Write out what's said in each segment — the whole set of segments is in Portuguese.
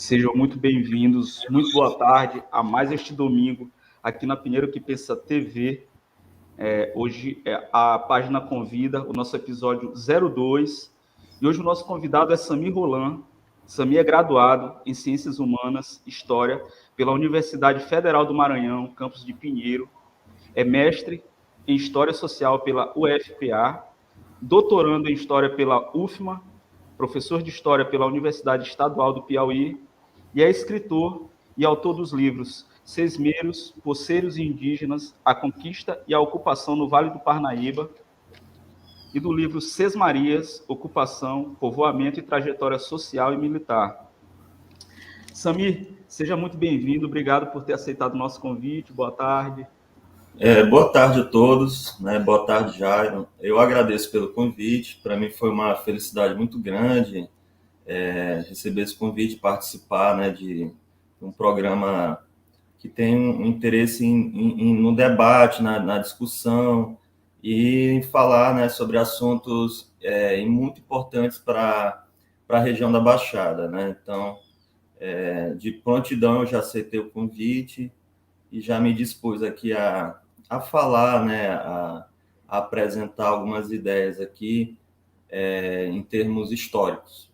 Sejam muito bem-vindos, muito boa tarde a mais este domingo aqui na Pinheiro que Pensa TV. Hoje a página convida o nosso episódio 02 e hoje o nosso convidado é Samir Roland. Samir é graduado em Ciências Humanas, História pela Universidade Federal do Maranhão, campus de Pinheiro. É mestre em História Social pela UFPA, doutorando em História pela UFMA, professor de História pela Universidade Estadual do Piauí e é escritor e autor dos livros Sesmeiros, Poceiros e Indígenas, A Conquista e a Ocupação no Vale do Parnaíba e do livro Sesmarias, Ocupação, Povoamento e Trajetória Social e Militar. Samir, seja muito bem-vindo, obrigado por ter aceitado o nosso convite, boa tarde. Boa tarde a todos, né? Boa tarde, Jairo. Eu agradeço pelo convite. Para mim foi uma felicidade muito grande receber esse convite, participar, né, de um programa que tem um interesse no debate, na discussão e em falar, né, sobre assuntos muito importantes para a região da Baixada, né? Então, de prontidão eu já aceitei o convite e já me dispus aqui a falar, né, a apresentar algumas ideias aqui em termos históricos.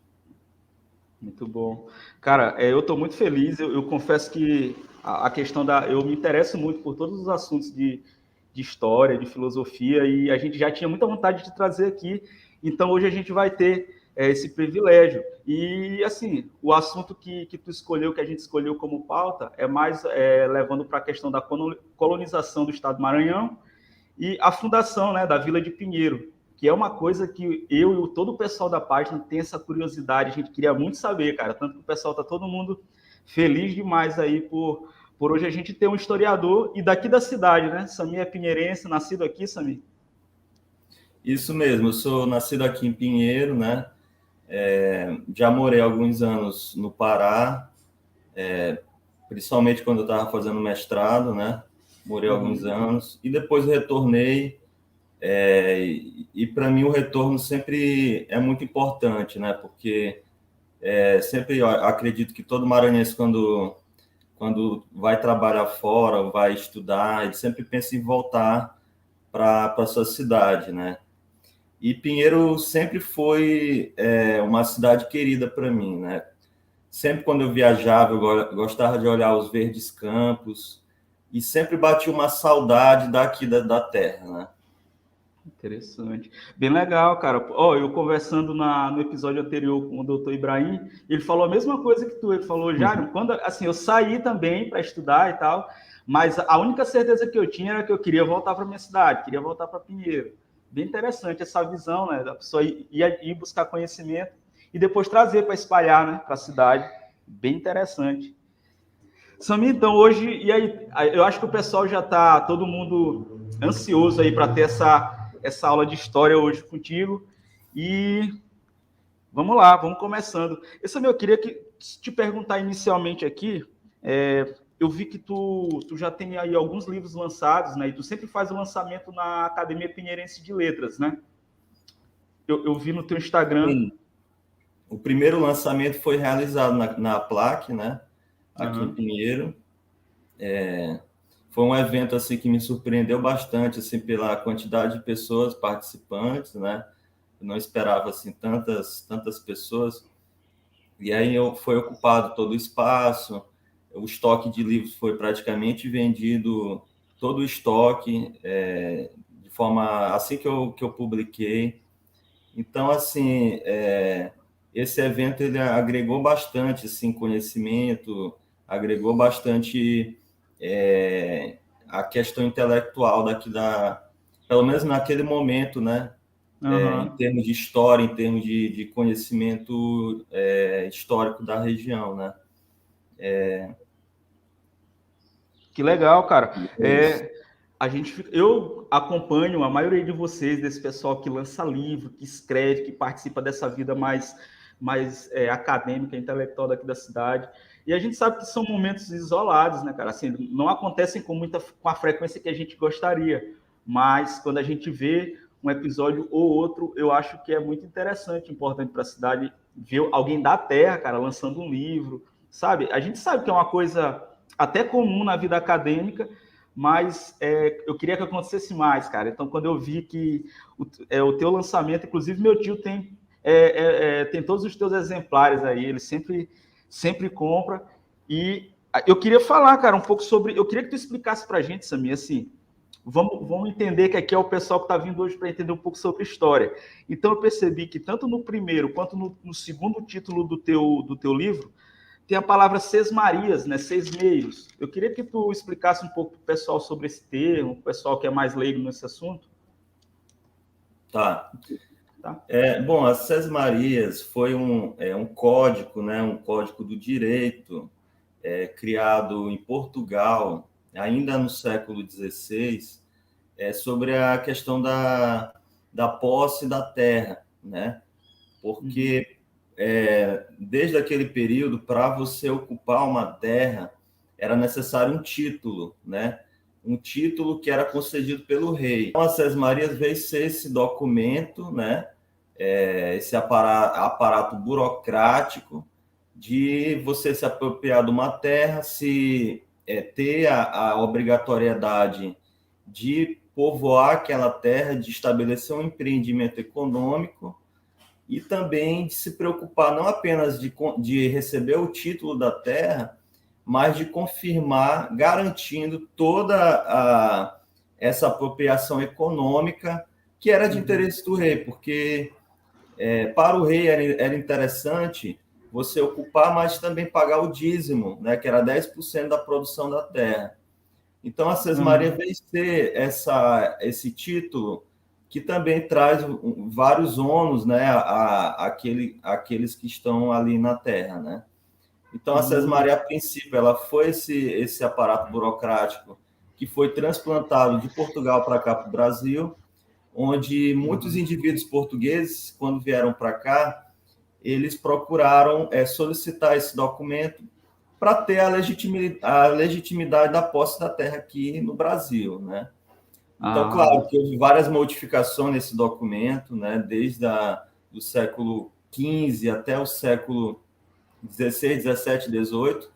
Muito bom. Cara, eu estou muito feliz, eu confesso que a questão eu me interesso muito por todos os assuntos de história, de filosofia, e a gente já tinha muita vontade de trazer aqui, então hoje a gente vai ter esse privilégio. E, assim, o assunto que tu escolheu, que a gente escolheu como pauta, é mais levando para a questão da colonização do Estado do Maranhão e a fundação, né, da Vila de Pinheiro, que é uma coisa que eu e todo o pessoal da página tem essa curiosidade, a gente queria muito saber, cara, tanto que o pessoal tá todo mundo feliz demais aí por hoje a gente ter um historiador e daqui da cidade, né? Samir é pinheirense, nascido aqui, Samir? Isso mesmo, eu sou nascido aqui em Pinheiro, né? Já morei alguns anos no Pará, principalmente quando eu estava fazendo mestrado, né? Morei alguns anos e depois retornei. E para mim o retorno sempre é muito importante, né? Porque sempre eu acredito que todo maranhense, quando vai trabalhar fora, vai estudar, ele sempre pensa em voltar para a sua cidade, né? E Pinheiro sempre foi uma cidade querida para mim, né? Sempre quando eu viajava, eu gostava de olhar os verdes campos e sempre batia uma saudade daqui da terra, né? Interessante. Bem legal, cara. Ó, eu conversando no episódio anterior com o doutor Ibrahim, ele falou a mesma coisa que tu. Ele falou, Jário, quando assim, eu saí também para estudar e tal, mas a única certeza que eu tinha era que eu queria voltar para minha cidade, queria voltar para Pinheiro. Bem interessante essa visão, né? Da pessoa ir buscar conhecimento e depois trazer para espalhar, né, para a cidade. Bem interessante. Samir, então hoje, e aí, eu acho que o pessoal já está, todo mundo ansioso aí para ter essa aula de história hoje contigo. E vamos lá, vamos começando. Samir, eu queria te perguntar inicialmente aqui, eu vi que tu já tem aí alguns livros lançados, né? E tu sempre faz o lançamento na Academia Pinheirense de Letras, né? Eu vi no teu Instagram. Sim. O primeiro lançamento foi realizado na PLAC, né? Aqui em Pinheiro. Foi um evento assim que me surpreendeu bastante assim pela quantidade de pessoas participantes, né? Eu não esperava assim tantas pessoas. E aí foi ocupado todo o espaço, o estoque de livros foi praticamente vendido, todo o estoque, de forma assim que eu publiquei. Então, assim, esse evento ele agregou bastante assim, conhecimento, agregou bastante a questão intelectual pelo menos naquele momento, né? Em termos de história, em termos de conhecimento histórico da região, né? Que legal, cara. Eu acompanho a maioria de vocês, desse pessoal que lança livro, que escreve, que participa dessa vida mais acadêmica, intelectual daqui da cidade. E a gente sabe que são momentos isolados, né, cara? Assim, não acontecem com a frequência que a gente gostaria. Mas quando a gente vê um episódio ou outro, eu acho que é muito interessante, importante para a cidade ver alguém da terra, cara, lançando um livro, sabe? A gente sabe que é uma coisa até comum na vida acadêmica, mas eu queria que acontecesse mais, cara. Então, quando eu vi que o teu lançamento, inclusive meu tio tem todos os teus exemplares aí, ele sempre compra. E eu queria falar, cara, um pouco sobre. Eu queria que tu explicasse pra gente, Samir, assim. Vamos entender que aqui é o pessoal que está vindo hoje para entender um pouco sobre história. Então, eu percebi que tanto no primeiro quanto no segundo título do teu livro, tem a palavra sesmarias, né? Sesmeiros. Eu queria que tu explicasse um pouco para o pessoal sobre esse termo, o pessoal que é mais leigo nesse assunto. Tá. Bom, as sesmarias foi um código, né? Um código do direito criado em Portugal, ainda no século XVI, sobre a questão da posse da terra, né? Porque desde aquele período, para você ocupar uma terra, era necessário um título, né? Um título que era concedido pelo rei. Então, as sesmarias veio ser esse documento, né? Esse aparato burocrático de você se apropriar de uma terra, ter a obrigatoriedade de povoar aquela terra, de estabelecer um empreendimento econômico e também de se preocupar não apenas de receber o título da terra, mas de confirmar, garantindo toda essa apropriação econômica que era de interesse do rei, porque para o rei era interessante você ocupar, mas também pagar o dízimo, né, que era 10% da produção da terra. Então, a sesmaria veio ter esse título que também traz vários ônus, né, àqueles que estão ali na terra, né? Então, a sesmaria, a princípio, ela foi esse aparato burocrático que foi transplantado de Portugal para cá, para o Brasil, onde muitos indivíduos portugueses, quando vieram para cá, eles procuraram solicitar esse documento para ter a legitimidade da posse da terra aqui no Brasil, né? Então, claro que houve várias modificações nesse documento, né? Desde do século XV até o século XVI, XVII, XVIII,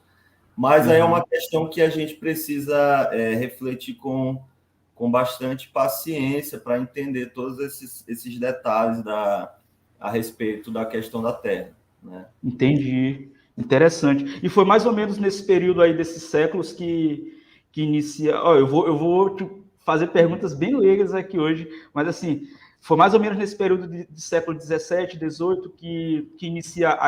mas aí é uma questão que a gente precisa refletir com bastante paciência para entender todos esses detalhes a respeito da questão da terra, né? Entendi. Interessante. E foi mais ou menos nesse período aí desses séculos que inicia. Ó, eu vou te fazer perguntas bem leigas aqui hoje, mas assim, foi mais ou menos nesse período de século XVII, XVIII que inicia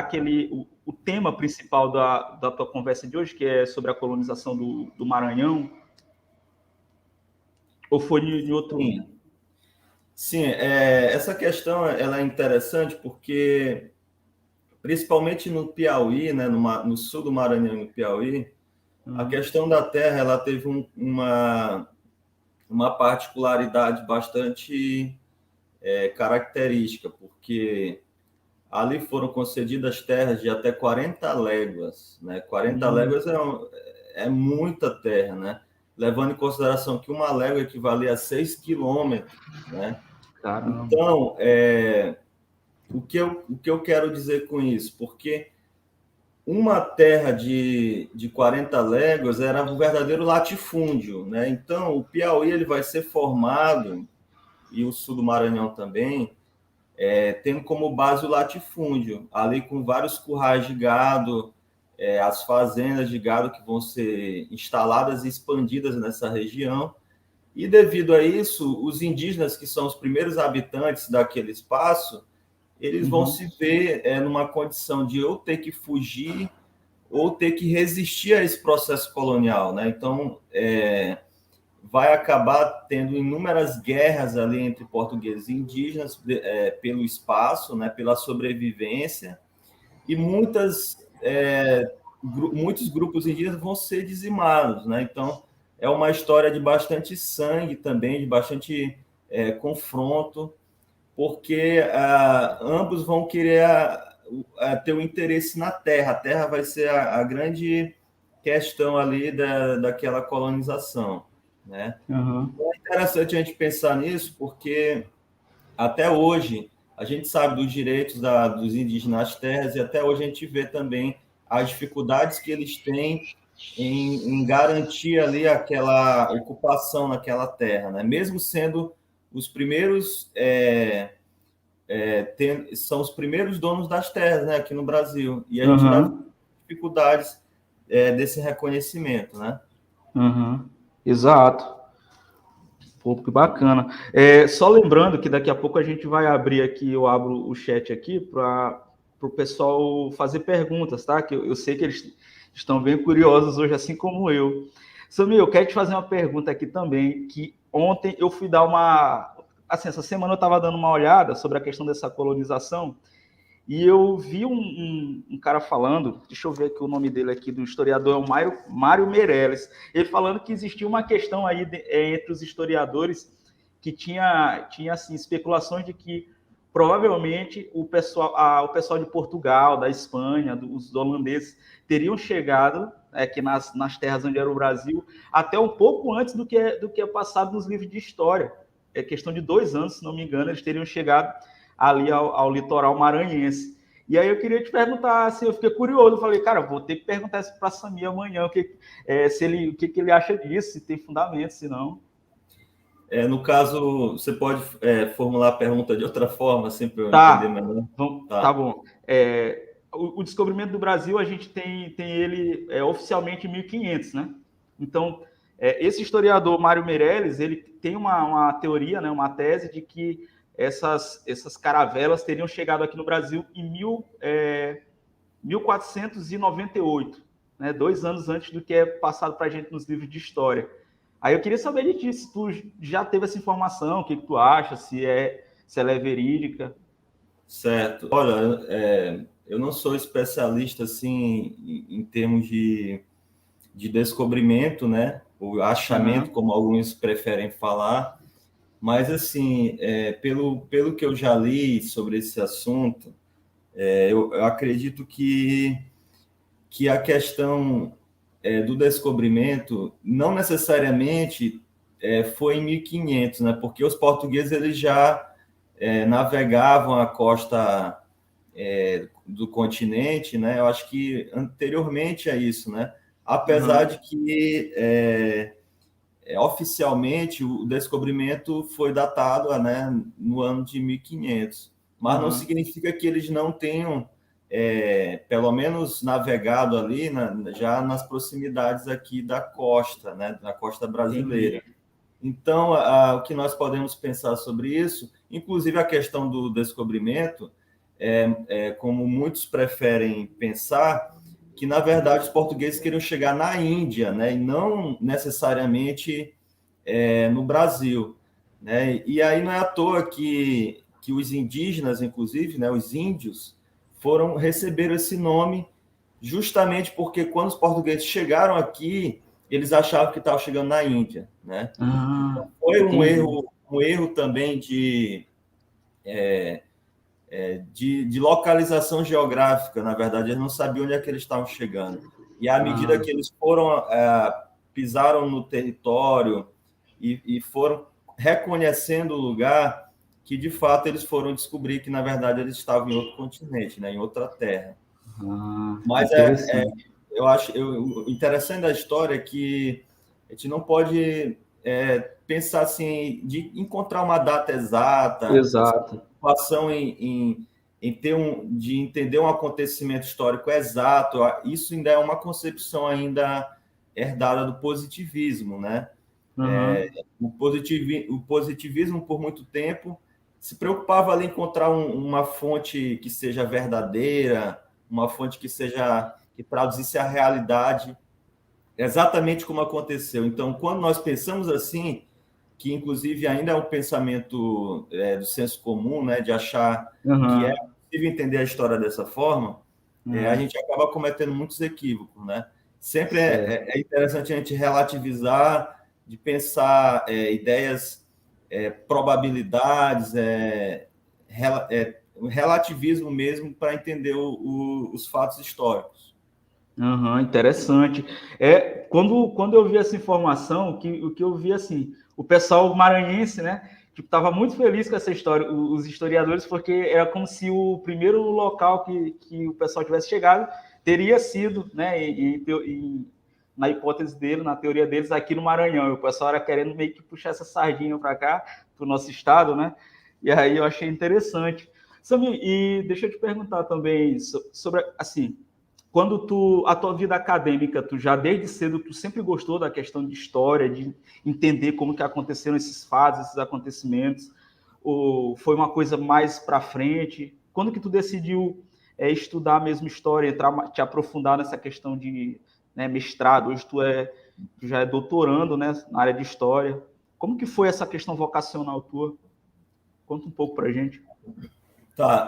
o tema principal da tua conversa de hoje, que é sobre a colonização do Maranhão. Ou foi em outro? Sim, essa questão ela é interessante porque, principalmente no Piauí, né, no sul do Maranhão e no Piauí, a questão da terra ela teve uma particularidade bastante característica, porque ali foram concedidas terras de até 40 léguas, né? 40 léguas é muita terra, né? Levando em consideração que uma légua equivalia a 6 quilômetros, né? Caramba. Então, o que eu quero dizer com isso? Porque uma terra de 40 léguas era um verdadeiro latifúndio, né? Então, o Piauí ele vai ser formado, e o sul do Maranhão também, tendo como base o latifúndio, ali com vários currais de gado, as fazendas de gado que vão ser instaladas e expandidas nessa região. E devido a isso, os indígenas, que são os primeiros habitantes daquele espaço, eles vão se ver numa condição de ou ter que fugir ou ter que resistir a esse processo colonial, né? Então, vai acabar tendo inúmeras guerras ali entre portugueses e indígenas pelo espaço, né? Pela sobrevivência, e muitos grupos indígenas vão ser dizimados, né? Então, é uma história de bastante sangue também, de bastante confronto, porque ambos vão querer ter um interesse na terra. A terra vai ser a grande questão ali daquela colonização, né? É interessante a gente pensar nisso, porque até hoje a gente sabe dos direitos dos indígenas nas terras, e até hoje a gente vê também as dificuldades que eles têm em garantir ali aquela ocupação naquela terra, né? Mesmo sendo os primeiros são os primeiros donos das terras, né, aqui no Brasil, e a gente ainda tem dificuldades desse reconhecimento, né? Exato. Pô, que bacana. Só lembrando que daqui a pouco a gente vai abrir aqui, eu abro o chat aqui para o pessoal fazer perguntas, tá? Que eu sei que eles estão bem curiosos hoje, assim como eu. Samir, eu quero te fazer uma pergunta aqui também, que ontem eu fui dar uma... Assim, essa semana eu estava dando uma olhada sobre a questão dessa colonização, e eu vi um cara falando, deixa eu ver aqui o nome dele aqui, do historiador, é o Mário Meirelles, ele falando que existia uma questão aí entre os historiadores que tinha assim, especulações de que provavelmente o pessoal de Portugal, da Espanha, os holandeses, teriam chegado aqui nas terras onde era o Brasil, até um pouco antes do que é passado nos livros de história. É questão de 2 anos, se não me engano, eles teriam chegado ali ao litoral maranhense. E aí eu queria te perguntar, assim, eu fiquei curioso, eu falei, cara, vou ter que perguntar isso para Samir amanhã, o que ele acha disso, se tem fundamento, se não. No caso, você pode formular a pergunta de outra forma, assim, para eu entender melhor? Tá bom. O descobrimento do Brasil, a gente tem ele oficialmente em 1500, né? Então, esse historiador, Mário Meirelles, ele tem uma teoria, né, uma tese de que essas caravelas teriam chegado aqui no Brasil em 1498, né, 2 anos antes do que é passado para a gente nos livros de história. Aí eu queria saber de ti, se tu já teve essa informação, o que tu acha, se ela é verídica. Certo. Olha, eu não sou especialista assim em termos de descobrimento, né? O achamento, como alguns preferem falar. Mas, assim, pelo que eu já li sobre esse assunto, eu acredito que a questão do descobrimento não necessariamente foi em 1500, né? Porque os portugueses eles já navegavam a costa do continente, né? Eu acho que anteriormente a isso, né? Apesar de que oficialmente o descobrimento foi datado, né, no ano de 1500, mas não significa que eles não tenham pelo menos navegado ali já nas proximidades aqui da costa, né, da costa brasileira. Então, o que nós podemos pensar sobre isso, inclusive a questão do descobrimento, como muitos preferem pensar, que, na verdade, os portugueses queriam chegar na Índia, né, e não necessariamente no Brasil. Né? E aí não é à toa que os indígenas, inclusive, né, os índios, receberam esse nome justamente porque, quando os portugueses chegaram aqui, eles achavam que estavam chegando na Índia. Né? Então, foi um erro também de localização geográfica, na verdade, eles não sabiam onde é que eles estavam chegando. E à medida que eles pisaram no território e foram reconhecendo o lugar, que de fato eles foram descobrir que, na verdade, eles estavam em outro continente, né, em outra terra. Mas eu acho o interessante da história é que a gente não pode pensar assim, de encontrar uma data exata, preocupação em de entender um acontecimento histórico exato. Isso ainda é uma concepção ainda herdada do positivismo, né? O positivismo, por muito tempo, se preocupava ali em encontrar uma fonte que seja verdadeira, uma fonte que traduzisse a realidade exatamente como aconteceu. Então, quando nós pensamos assim, que inclusive ainda é um pensamento do senso comum, né, de achar que é possível entender a história dessa forma, a gente acaba cometendo muitos equívocos, né? Sempre é interessante a gente relativizar, de pensar ideias, probabilidades, relativismo mesmo, para entender os fatos históricos. Interessante. Quando eu vi essa informação, o que eu vi assim, o pessoal maranhense, né, estava muito feliz com essa história, os historiadores, porque era como se o primeiro local que o pessoal tivesse chegado teria sido, né, na hipótese dele, na teoria deles, aqui no Maranhão. E o pessoal era querendo meio que puxar essa sardinha para cá, para o nosso estado, né? E aí eu achei interessante. Samir, e deixa eu te perguntar também sobre, assim, quando a tua vida acadêmica, tu já desde cedo, tu sempre gostou da questão de história, de entender como que aconteceram esses fatos, esses acontecimentos, ou foi uma coisa mais para frente? Quando que tu decidiu estudar mesmo história, te aprofundar nessa questão de, né, mestrado? Hoje tu já é doutorando, né, na área de história. Como que foi essa questão vocacional tua? Conta um pouco pra gente. Tá,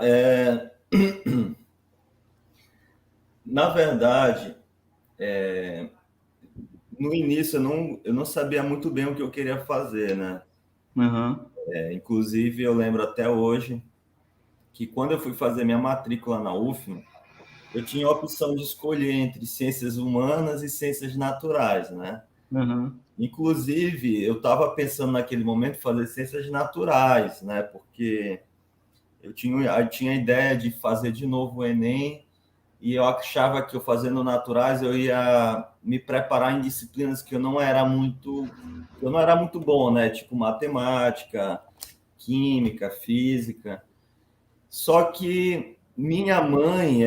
na verdade, no início eu não sabia muito bem o que eu queria fazer, né? Uhum. Inclusive, eu lembro até hoje que quando eu fui fazer minha matrícula na UFM, eu tinha a opção de escolher entre ciências humanas e ciências naturais, né? Uhum. Inclusive, eu estava pensando naquele momento em fazer ciências naturais, né? Porque eu tinha a ideia de fazer de novo o Enem e eu achava que eu fazendo naturais eu ia me preparar em disciplinas que eu não era muito bom, né? Tipo matemática, química, física. Só que minha mãe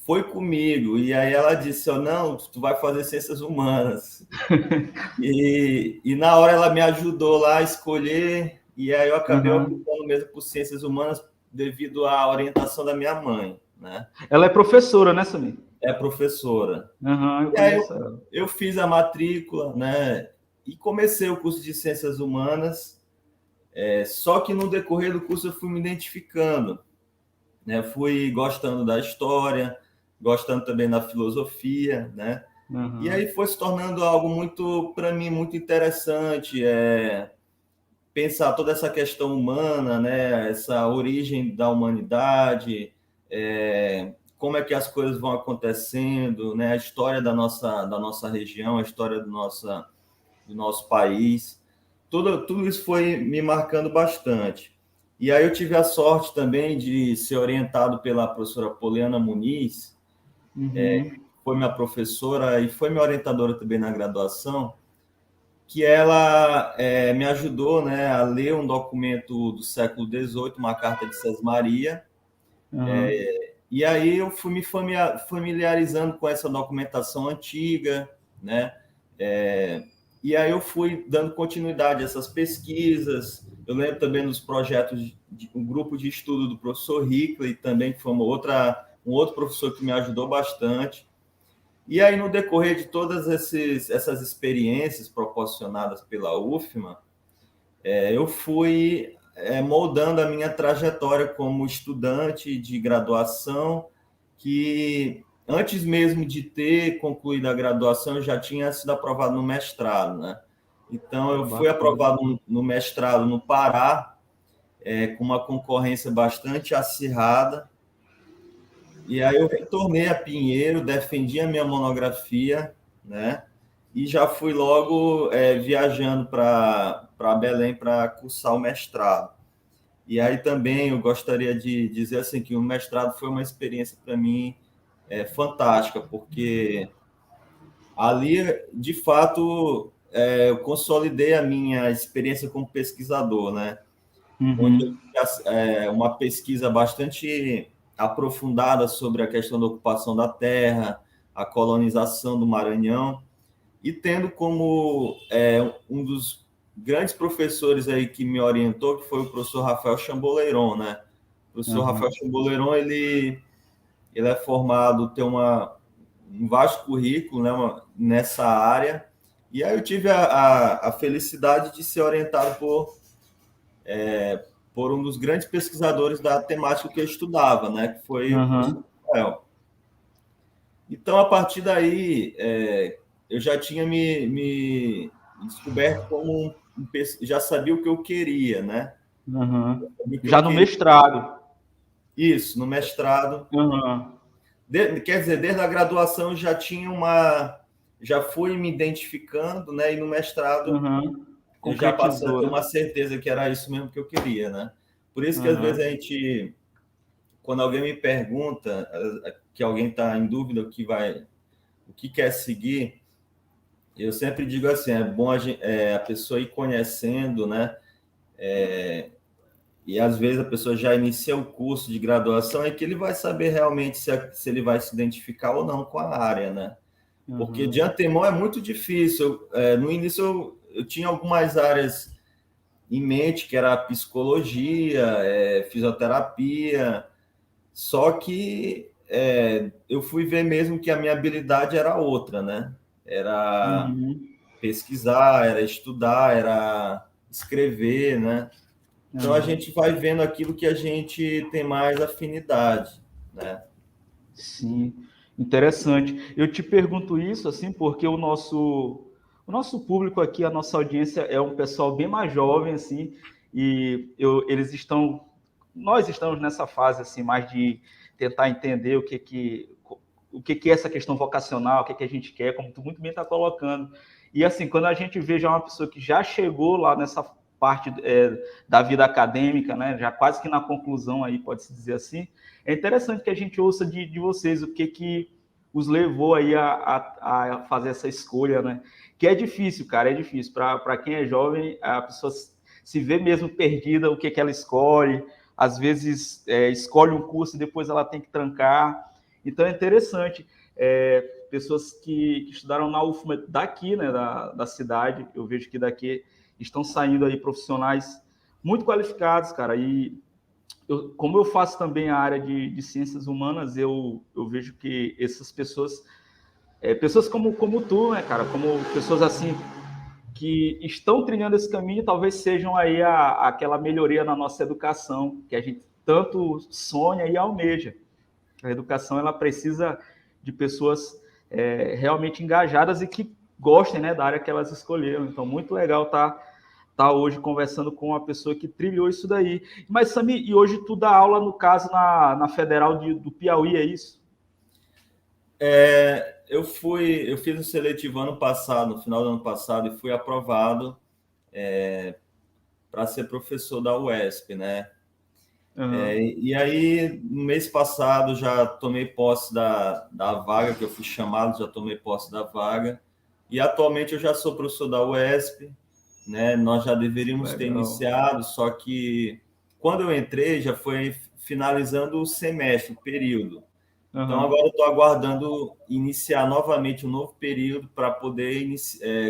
foi comigo e aí ela disse: oh, não, tu vai fazer ciências humanas. E na hora ela me ajudou lá a escolher e aí eu acabei Uhum. optando mesmo por ciências humanas devido à orientação da minha mãe, né? Ela é professora, né, Samir? É professora. Uhum, eu E aí conheço ela. eu fiz a matrícula, né? E comecei o curso de ciências humanas. Só que no decorrer do curso eu fui me identificando, né? Fui gostando da história, gostando também da filosofia, né? E aí Uhum. foi se tornando algo muito, para mim, muito interessante, pensar toda essa questão humana, né? Essa origem da humanidade, como é que as coisas vão acontecendo, né? A história da nossa região, a história do nosso país. Tudo isso foi me marcando bastante. E aí eu tive a sorte também de ser orientado pela professora Poliana Muniz, Uhum. foi minha professora e foi minha orientadora também na graduação, que ela me ajudou, né, a ler um documento do século XVIII, uma carta de Sesmaria, Uhum. e aí eu fui me familiarizando com essa documentação antiga, né? E aí eu fui dando continuidade a essas pesquisas. Eu lembro também dos projetos de um grupo de estudo do professor Hickley também, que foi um outro professor que me ajudou bastante. E aí, no decorrer de todas essas experiências proporcionadas pela UFMA, eu fui moldando a minha trajetória como estudante de graduação, que antes mesmo de ter concluído a graduação, eu já tinha sido aprovado no mestrado, né? Então, eu fui Bacana. aprovado no mestrado no Pará, com uma concorrência bastante acirrada, e aí eu retornei a Pinheiro, defendi a minha monografia, né? E já fui logo viajando para Belém para cursar o mestrado. E aí também eu gostaria de dizer assim que o mestrado foi uma experiência para mim fantástica, porque ali, de fato, eu consolidei a minha experiência como pesquisador, né? Onde eu Uhum. tive uma pesquisa bastante aprofundada sobre a questão da ocupação da terra, a colonização do Maranhão, e tendo como um dos grandes professores aí que me orientou, que foi o professor Rafael Chamboleiron, né? O professor Rafael Uhum. Chamboleiron, ele é formado, tem um vasto currículo, né, nessa área, e aí eu tive a felicidade de ser orientado por um dos grandes pesquisadores da temática que eu estudava, né, que foi o professor Uhum. Rafael. Então, a partir daí, eu já tinha me descoberto como já sabia o que eu queria, né? Uhum. Sabia o que eu Já no queria. mestrado. Isso, no mestrado. Uhum. Quer dizer, desde a graduação eu já tinha já fui me identificando, né? E no mestrado Uhum. eu já passei a Concretizou, ter né? uma certeza que era isso mesmo que eu queria, né? Por isso que às vezes Uhum. quando alguém me pergunta, que alguém está em dúvida o que quer seguir, eu sempre digo assim, é bom a pessoa ir conhecendo, né? E às vezes a pessoa já inicia o curso de graduação, é que ele vai saber realmente se ele vai se identificar ou não com a área, né? Porque de antemão é muito difícil. No início eu tinha algumas áreas em mente, que era psicologia, fisioterapia, só que eu fui ver mesmo que a minha habilidade era outra, né? Era pesquisar, era estudar, era escrever, né? Então a gente vai vendo aquilo que a gente tem mais afinidade, né? Sim, interessante. Eu te pergunto isso assim porque o nosso público aqui, a nossa audiência é um pessoal bem mais jovem assim, e nós estamos nessa fase assim mais de tentar entender o que é essa questão vocacional, o que a gente quer, como tu muito bem está colocando. E assim, quando a gente vê já uma pessoa que já chegou lá nessa parte da vida acadêmica, né, já quase que na conclusão aí, pode-se dizer assim, é interessante que a gente ouça de vocês o que os levou aí a fazer essa escolha, né? Que é difícil, cara, é difícil. Para quem é jovem, a pessoa se vê mesmo perdida, o que ela escolhe. Às vezes escolhe um curso e depois ela tem que trancar. Então é interessante. Pessoas que estudaram na UFMA daqui, né, da cidade, eu vejo que daqui estão saindo aí profissionais muito qualificados, cara, e como eu faço também a área de ciências humanas, eu vejo que essas pessoas, pessoas como tu, né, cara, como pessoas assim que estão trilhando esse caminho, talvez sejam aí aquela melhoria na nossa educação que a gente tanto sonha e almeja. A educação ela precisa de pessoas realmente engajadas e que gostem, né, da área que elas escolheram. Então, muito legal tá hoje conversando com uma pessoa que trilhou isso daí. Mas, Sami, e hoje tu dá aula, no caso, na Federal do Piauí, é isso? Eu fiz um seletivo ano passado, no final do ano passado, e fui aprovado para ser professor da UESP, né? E aí, no mês passado, já tomei posse da vaga, que eu fui chamado, já tomei posse da vaga. E atualmente eu já sou professor da UESP, né? Nós já deveríamos ter iniciado, só que quando eu entrei, já foi finalizando o semestre, o período. Então, agora eu estou aguardando iniciar novamente um novo período para poder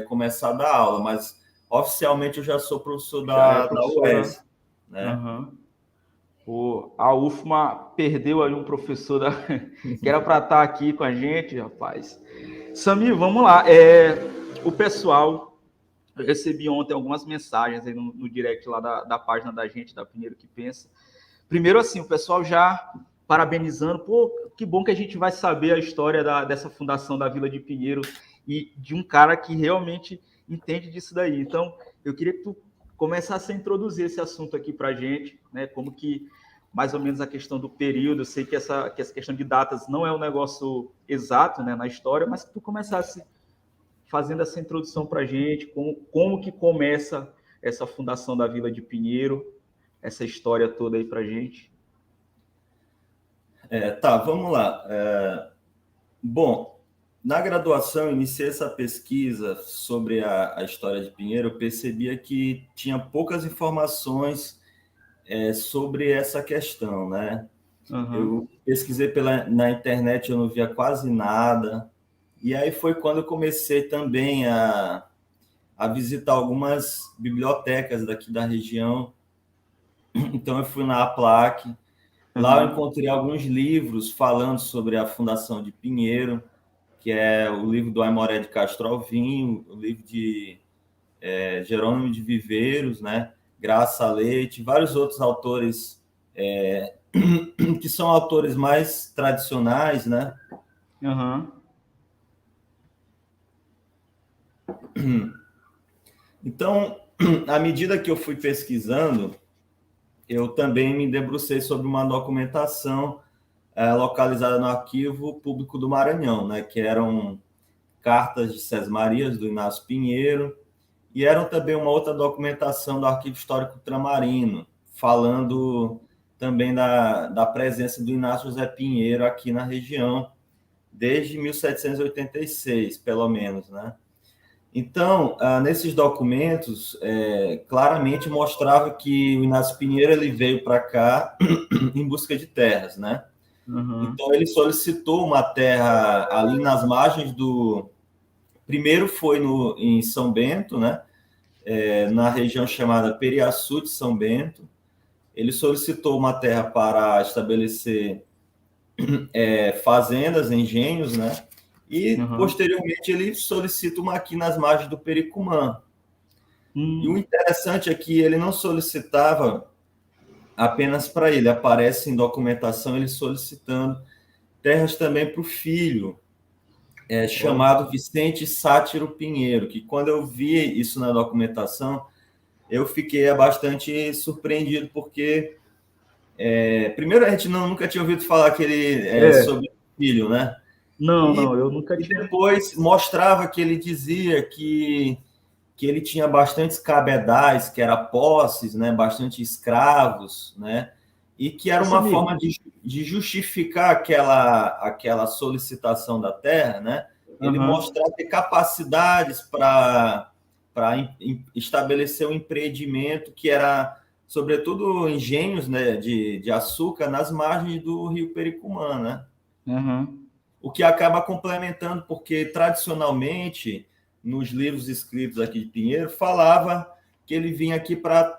começar a dar aula, mas oficialmente eu já sou professor da UESP, né? A UFMA perdeu aí um professor que era para estar aqui com a gente, rapaz. Sami, vamos lá. O pessoal, eu recebi ontem algumas mensagens aí no direct lá da página da gente, da Pinheiro que Pensa. Primeiro, assim, o pessoal já parabenizando, pô, que bom que a gente vai saber a história dessa fundação da Vila de Pinheiro e de um cara que realmente entende disso daí. Então, eu queria que tu começasse a introduzir esse assunto aqui para a gente, né? Como que, mais ou menos, a questão do período. Eu sei que essa questão de datas não é um negócio exato, né, na história, mas que tu começasse fazendo essa introdução para a gente, como que começa essa fundação da Vila de Pinheiro, essa história toda aí para a gente. Tá, vamos lá. Bom, na graduação, iniciei essa pesquisa sobre a história de Pinheiro. Eu percebia que tinha poucas informações sobre essa questão, né? Eu pesquisei na internet, eu não via quase nada. E aí foi quando eu comecei também a visitar algumas bibliotecas daqui da região. Então, eu fui na APLAC. Lá eu encontrei alguns livros falando sobre a fundação de Pinheiro, que é o livro do Aimoré de Castro Alvim, o livro de Jerônimo de Viveiros, né? Graça Leite, vários outros autores que são autores mais tradicionais, né? Então, à medida que eu fui pesquisando, eu também me debrucei sobre uma documentação localizada no Arquivo Público do Maranhão, né, que eram cartas de Sesmarias, do Inácio Pinheiro, e eram também uma outra documentação do Arquivo Histórico Ultramarino, falando também da presença do Inácio José Pinheiro aqui na região, desde 1786, pelo menos, né? Então, nesses documentos, claramente mostrava que o Inácio Pinheiro ele veio para cá em busca de terras, né? Uhum. Então, ele solicitou uma terra ali nas margens do... Primeiro foi em São Bento, né? Na região chamada Periaçu de São Bento. Ele solicitou uma terra para estabelecer fazendas, engenhos, né? E, posteriormente, ele solicita uma aqui nas margens do Pericumã. E o interessante é que ele não solicitava apenas para ele, aparece em documentação ele solicitando terras também para o filho, chamado Vicente Sátiro Pinheiro, que quando eu vi isso na documentação, eu fiquei bastante surpreendido, porque, primeiro, a gente nunca tinha ouvido falar que ele sobre o filho, né? Não, eu nunca tinha. E depois mostrava que ele dizia que ele tinha bastantes cabedais, que era posses, né? Bastante escravos, né? E que era uma forma de justificar aquela solicitação da terra, né? Ele mostrava ter capacidades para estabelecer um empreendimento que era, sobretudo, engenhos, né, de açúcar nas margens do rio Pericumã, né? O que acaba complementando, porque tradicionalmente, nos livros escritos aqui de Pinheiro, falava que ele vinha aqui para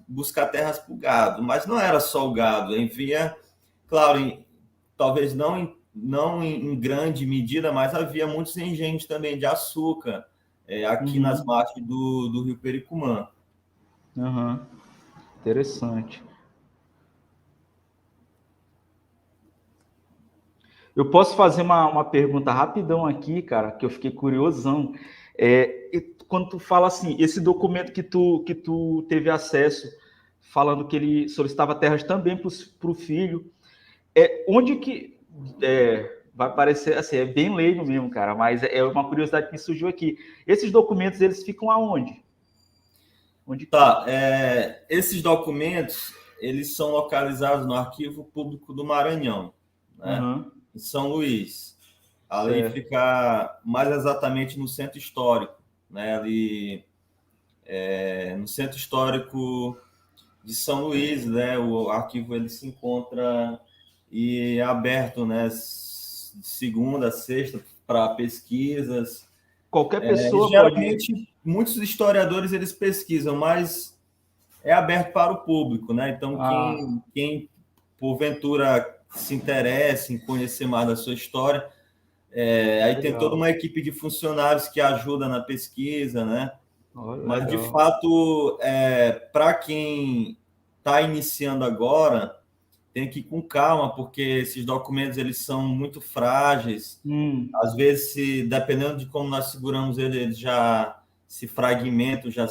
buscar terras para o gado, mas não era só o gado, ele vinha, claro, talvez não em grande medida, mas havia muitos engenhos também de açúcar aqui nas margens do rio Pericumã. Interessante. Eu posso fazer uma pergunta rapidão aqui, cara, que eu fiquei curiosão. Quando tu fala assim, esse documento que tu teve acesso, falando que ele solicitava terras também para o filho, onde que... vai parecer assim, é bem leigo mesmo, cara, mas é uma curiosidade que me surgiu aqui. Esses documentos, eles ficam aonde? Esses documentos, eles são localizados no Arquivo Público do Maranhão, né? Em São Luís. Ali fica mais exatamente no centro histórico, né? Ali no centro histórico de São Luís, né? O arquivo ele se encontra e é aberto, né? De segunda a sexta para pesquisas. Qualquer pessoa geralmente, muitos historiadores eles pesquisam, mas é aberto para o público, né? Então, quem porventura se interessa em conhecer mais da sua história, aí tem toda uma equipe de funcionários que ajuda na pesquisa, né? Mas, de fato, para quem está iniciando agora, tem que ir com calma, porque esses documentos eles são muito frágeis. Às vezes, dependendo de como nós seguramos eles já se fragmentam, já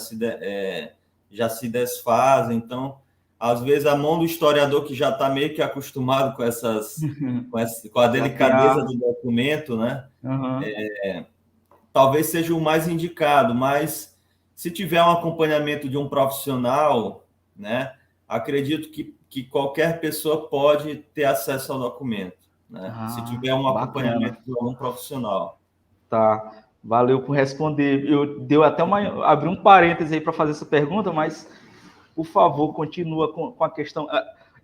se desfazem. Então, às vezes, a mão do historiador que já está meio que acostumado com a delicadeza do documento, né? Talvez seja o mais indicado, mas se tiver um acompanhamento de um profissional, né? Acredito que qualquer pessoa pode ter acesso ao documento, né? Se tiver um acompanhamento de algum profissional. Tá, valeu por responder. Deu até abri um parêntese aí para fazer essa pergunta, mas, por favor, continua com a questão.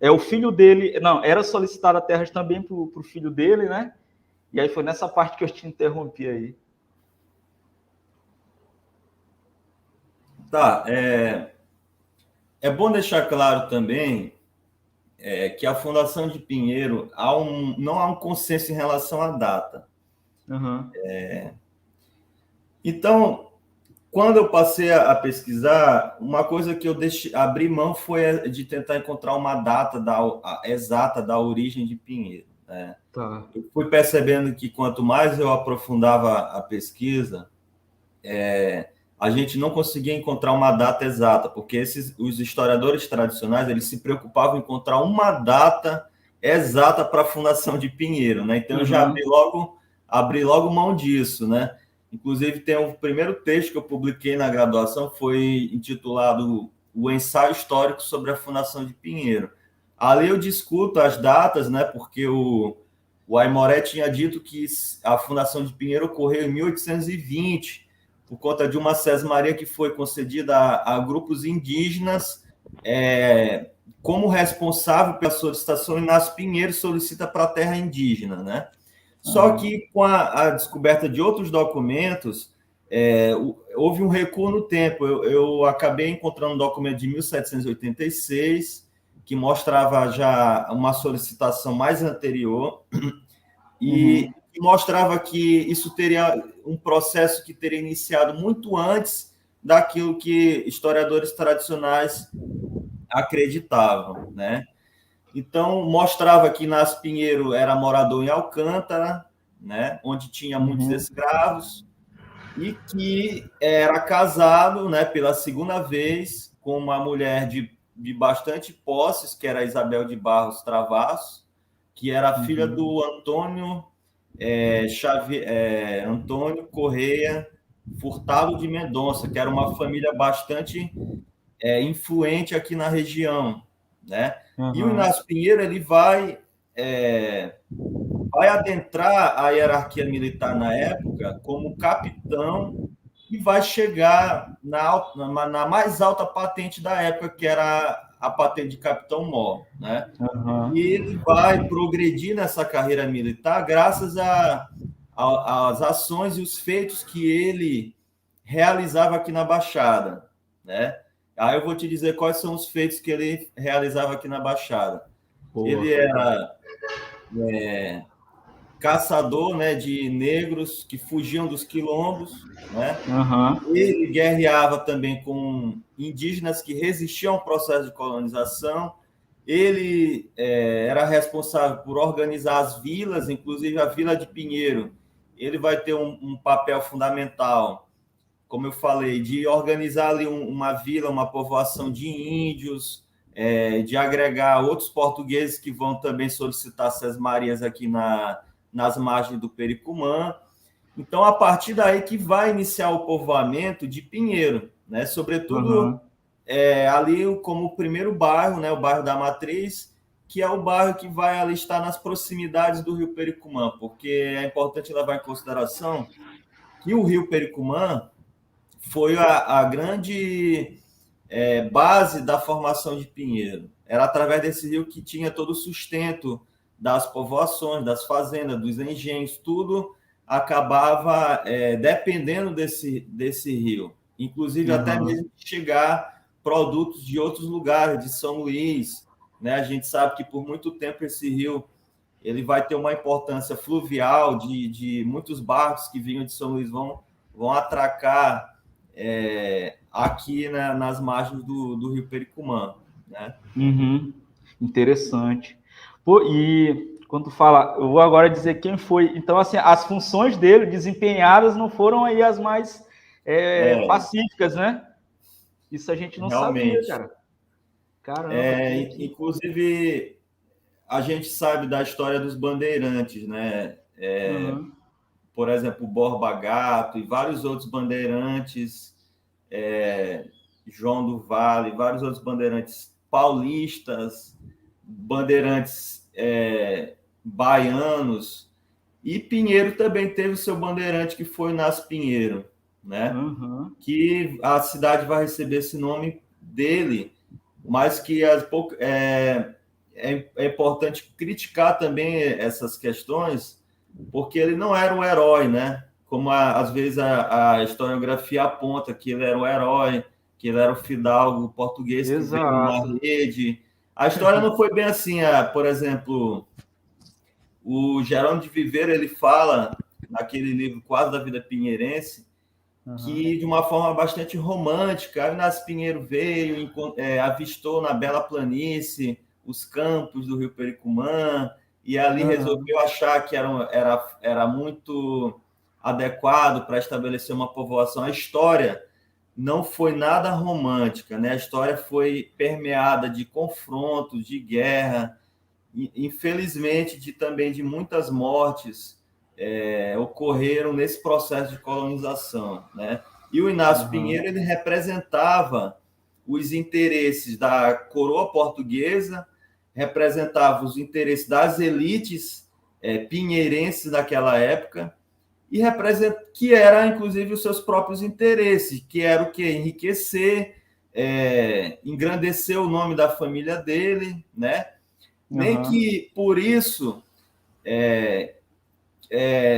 O filho dele, não, era solicitada terras também para o filho dele, né? E aí foi nessa parte que eu te interrompi aí. Tá, é bom deixar claro também que a Fundação de Pinheiro não há um consenso em relação à data. Então, quando eu passei a pesquisar, uma coisa que eu abri mão foi de tentar encontrar uma data exata da origem de Pinheiro, né? Eu fui percebendo que quanto mais eu aprofundava a pesquisa, a gente não conseguia encontrar uma data exata, porque os historiadores tradicionais eles se preocupavam em encontrar uma data exata para a fundação de Pinheiro, né? Então, eu já abri logo mão disso, né? Inclusive, tem o primeiro texto que eu publiquei na graduação, foi intitulado O Ensaio Histórico sobre a Fundação de Pinheiro. Ali eu discuto as datas, né? Porque o Aimoré tinha dito que a fundação de Pinheiro ocorreu em 1820, por conta de uma sesmaria que foi concedida a grupos indígenas, como responsável pela solicitação, Inácio Pinheiro solicita para a terra indígena, né? Só que com a descoberta de outros documentos, houve um recuo no tempo. Eu acabei encontrando um documento de 1786, que mostrava já uma solicitação mais anterior, e mostrava que isso teria um processo que teria iniciado muito antes daquilo que historiadores tradicionais acreditavam, né? Então, mostrava que Inácio Pinheiro era morador em Alcântara, né, onde tinha muitos escravos, e que era casado, né, pela segunda vez com uma mulher de bastante posses, que era Isabel de Barros Travassos, que era filha do Antônio, Antônio Correia Furtado de Mendonça, que era uma família bastante influente aqui na região, né? E o Inácio Pinheiro ele vai adentrar a hierarquia militar na época como capitão e vai chegar na mais alta patente da época, que era a patente de capitão-mor, né? E ele vai progredir nessa carreira militar graças às ações e os feitos que ele realizava aqui na Baixada, né? Aí eu vou te dizer quais são os feitos que ele realizava aqui na Baixada. Boa. Ele era caçador, né, de negros que fugiam dos quilombos, né? Ele guerreava também com indígenas que resistiam ao processo de colonização. Ele era responsável por organizar as vilas, inclusive a Vila de Pinheiro. Ele vai ter um papel fundamental, como eu falei, de organizar ali uma vila, uma povoação de índios, de agregar outros portugueses que vão também solicitar sesmarias aqui nas margens do Pericumã. Então, a partir daí que vai iniciar o povoamento de Pinheiro, né? Sobretudo ali como o primeiro bairro, né? O bairro da Matriz, que é o bairro que vai ali estar nas proximidades do rio Pericumã, porque é importante levar em consideração que o rio Pericumã foi a grande base da formação de Pinheiro. Era através desse rio que tinha todo o sustento das povoações, das fazendas, dos engenhos, tudo acabava dependendo desse rio. Inclusive, até mesmo chegar produtos de outros lugares, de São Luís, né? A gente sabe que por muito tempo esse rio ele vai ter uma importância fluvial de muitos barcos que vinham de São Luís vão atracar aqui, né, nas margens do rio Pericumã, né? Interessante. Pô, e quando tu fala, eu vou agora dizer quem foi. Então, assim, as funções dele desempenhadas não foram aí as mais pacíficas, né? Isso a gente não realmente sabia, cara. Caramba. Inclusive, a gente sabe da história dos bandeirantes, né? Por exemplo, Borba Gato e vários outros bandeirantes, João do Vale, vários outros bandeirantes paulistas, bandeirantes baianos, e Pinheiro também teve o seu bandeirante, que foi Inácio Pinheiro, né? Que a cidade vai receber esse nome dele, mas que é importante criticar também essas questões, porque ele não era um herói, né? Como às vezes a historiografia aponta que ele era um herói, que ele era o fidalgo português que veio na rede. A história não foi bem assim. Por exemplo, o Jerônimo de Viveiro, ele fala, naquele livro Quadro da Vida Pinheirense, que de uma forma bastante romântica, aí Inácio Pinheiro veio, avistou na Bela Planície os campos do rio Pericumã, e ali resolveu achar que era muito adequado para estabelecer uma povoação. A história não foi nada romântica, né? A história foi permeada de confrontos, de guerra, e, infelizmente, também de muitas mortes ocorreram nesse processo de colonização, né? E o Inácio Pinheiro, ele representava os interesses da coroa portuguesa representava os interesses das elites pinheirenses daquela época, e que era, inclusive, os seus próprios interesses, que era o quê? Enriquecer, engrandecer o nome da família dele, né? Nem que, por isso,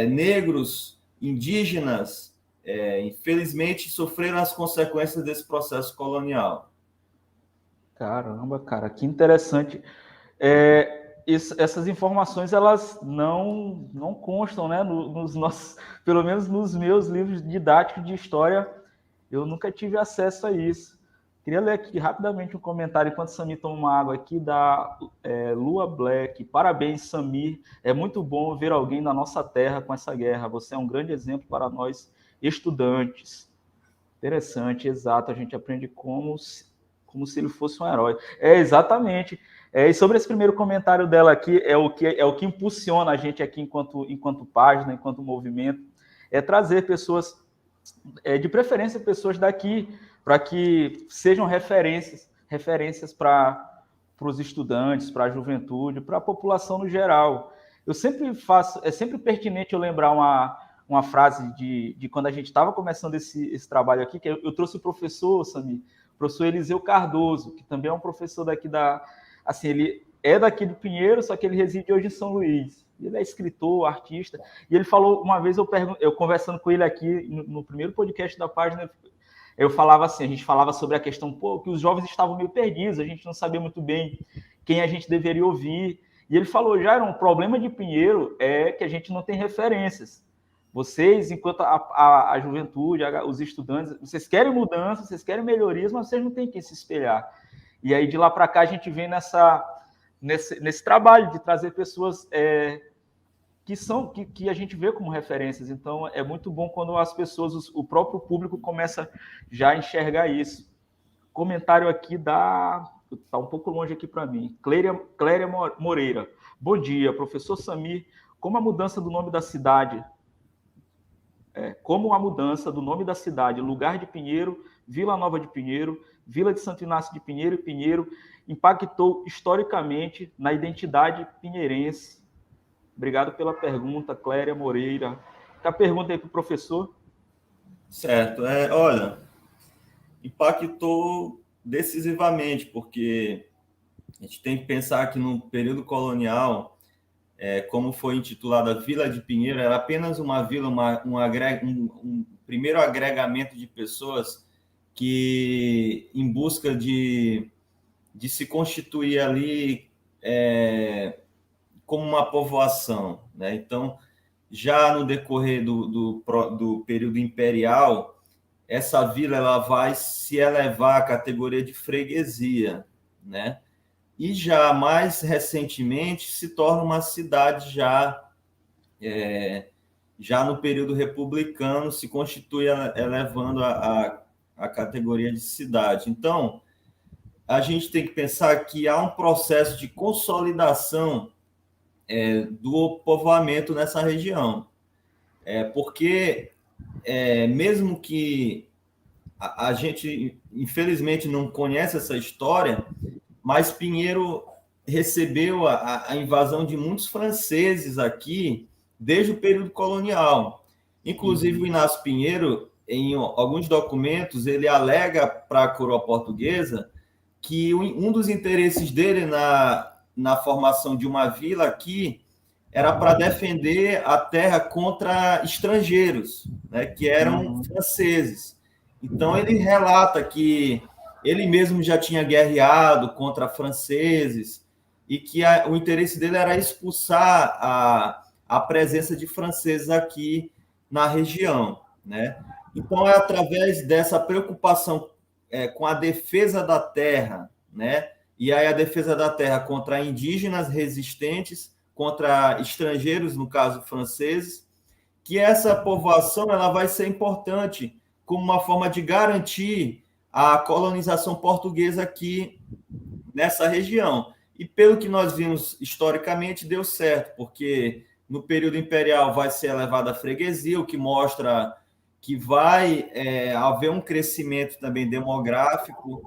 negros, indígenas, infelizmente, sofreram as consequências desse processo colonial. Caramba, cara, que interessante. Essas informações, elas não constam, né, nos nossos, pelo menos nos meus livros didáticos de história, eu nunca tive acesso a isso. Queria ler aqui rapidamente um comentário, enquanto Samir toma uma água aqui, da Lua Black. Parabéns, Samir. É muito bom ver alguém na nossa terra com essa guerra. Você é um grande exemplo para nós, estudantes. Interessante, exato. A gente aprende como se ele fosse um herói. Exatamente. E sobre esse primeiro comentário dela aqui, é o que impulsiona a gente aqui enquanto página, enquanto movimento, trazer pessoas, de preferência pessoas daqui, para que sejam referências para os estudantes, para a juventude, para a população no geral. Eu sempre é sempre pertinente eu lembrar uma frase de quando a gente estava começando esse trabalho aqui, que eu trouxe o professor, Samir, o professor Eliseu Cardoso, que também é um professor daqui assim, ele é daqui do Pinheiro, só que ele reside hoje em São Luís. Ele é escritor, artista, e ele falou, uma vez eu conversando com ele aqui, no primeiro podcast da página, eu falava assim, a gente falava sobre a questão, que os jovens estavam meio perdidos, a gente não sabia muito bem quem a gente deveria ouvir, e ele falou, já era um problema de Pinheiro, que a gente não tem referências. Vocês, enquanto a juventude, os estudantes, vocês querem mudança, vocês querem melhorias, mas vocês não têm quem se espelhar. E aí, de lá para cá, a gente vem nesse trabalho de trazer pessoas que a gente vê como referências. Então, é muito bom quando as pessoas, o próprio público começa já a enxergar isso. Comentário aqui está um pouco longe aqui para mim. Cléria Moreira. Bom dia, professor Samir. Como a mudança do nome da cidade... lugar de Pinheiro, Vila Nova de Pinheiro, Vila de Santo Inácio de Pinheiro e Pinheiro, impactou historicamente na identidade pinheirense. Obrigado pela pergunta, Cléria Moreira. Fica a pergunta aí para o professor. Certo. Olha, impactou decisivamente, porque a gente tem que pensar que no período colonial, como foi intitulada a Vila de Pinheiro, era apenas uma vila, um primeiro agregamento de pessoas que, em busca de se constituir ali como uma povoação, né? Então, já no decorrer do período imperial, essa vila ela vai se elevar à categoria de freguesia, né? E já mais recentemente se torna uma cidade já no período republicano, se constitui elevando a categoria de cidade. Então, a gente tem que pensar que há um processo de consolidação do povoamento nessa região. Porque, mesmo que a gente, infelizmente, não conhece essa história, mas Pinheiro recebeu a invasão de muitos franceses aqui desde o período colonial. Inclusive, o Inácio Pinheiro, em alguns documentos, ele alega para a coroa portuguesa que um dos interesses dele na formação de uma vila aqui era para defender a terra contra estrangeiros, né, que eram franceses. Então, ele relata que ele mesmo já tinha guerreado contra franceses e que o interesse dele era expulsar a presença de franceses aqui na região, né? Então, é através dessa preocupação com a defesa da terra, né? E aí a defesa da terra contra indígenas resistentes, contra estrangeiros, no caso franceses, que essa povoação ela vai ser importante como uma forma de garantir a colonização portuguesa aqui nessa região. E pelo que nós vimos historicamente, deu certo, porque no período imperial vai ser elevada a freguesia, o que mostra que vai haver um crescimento também demográfico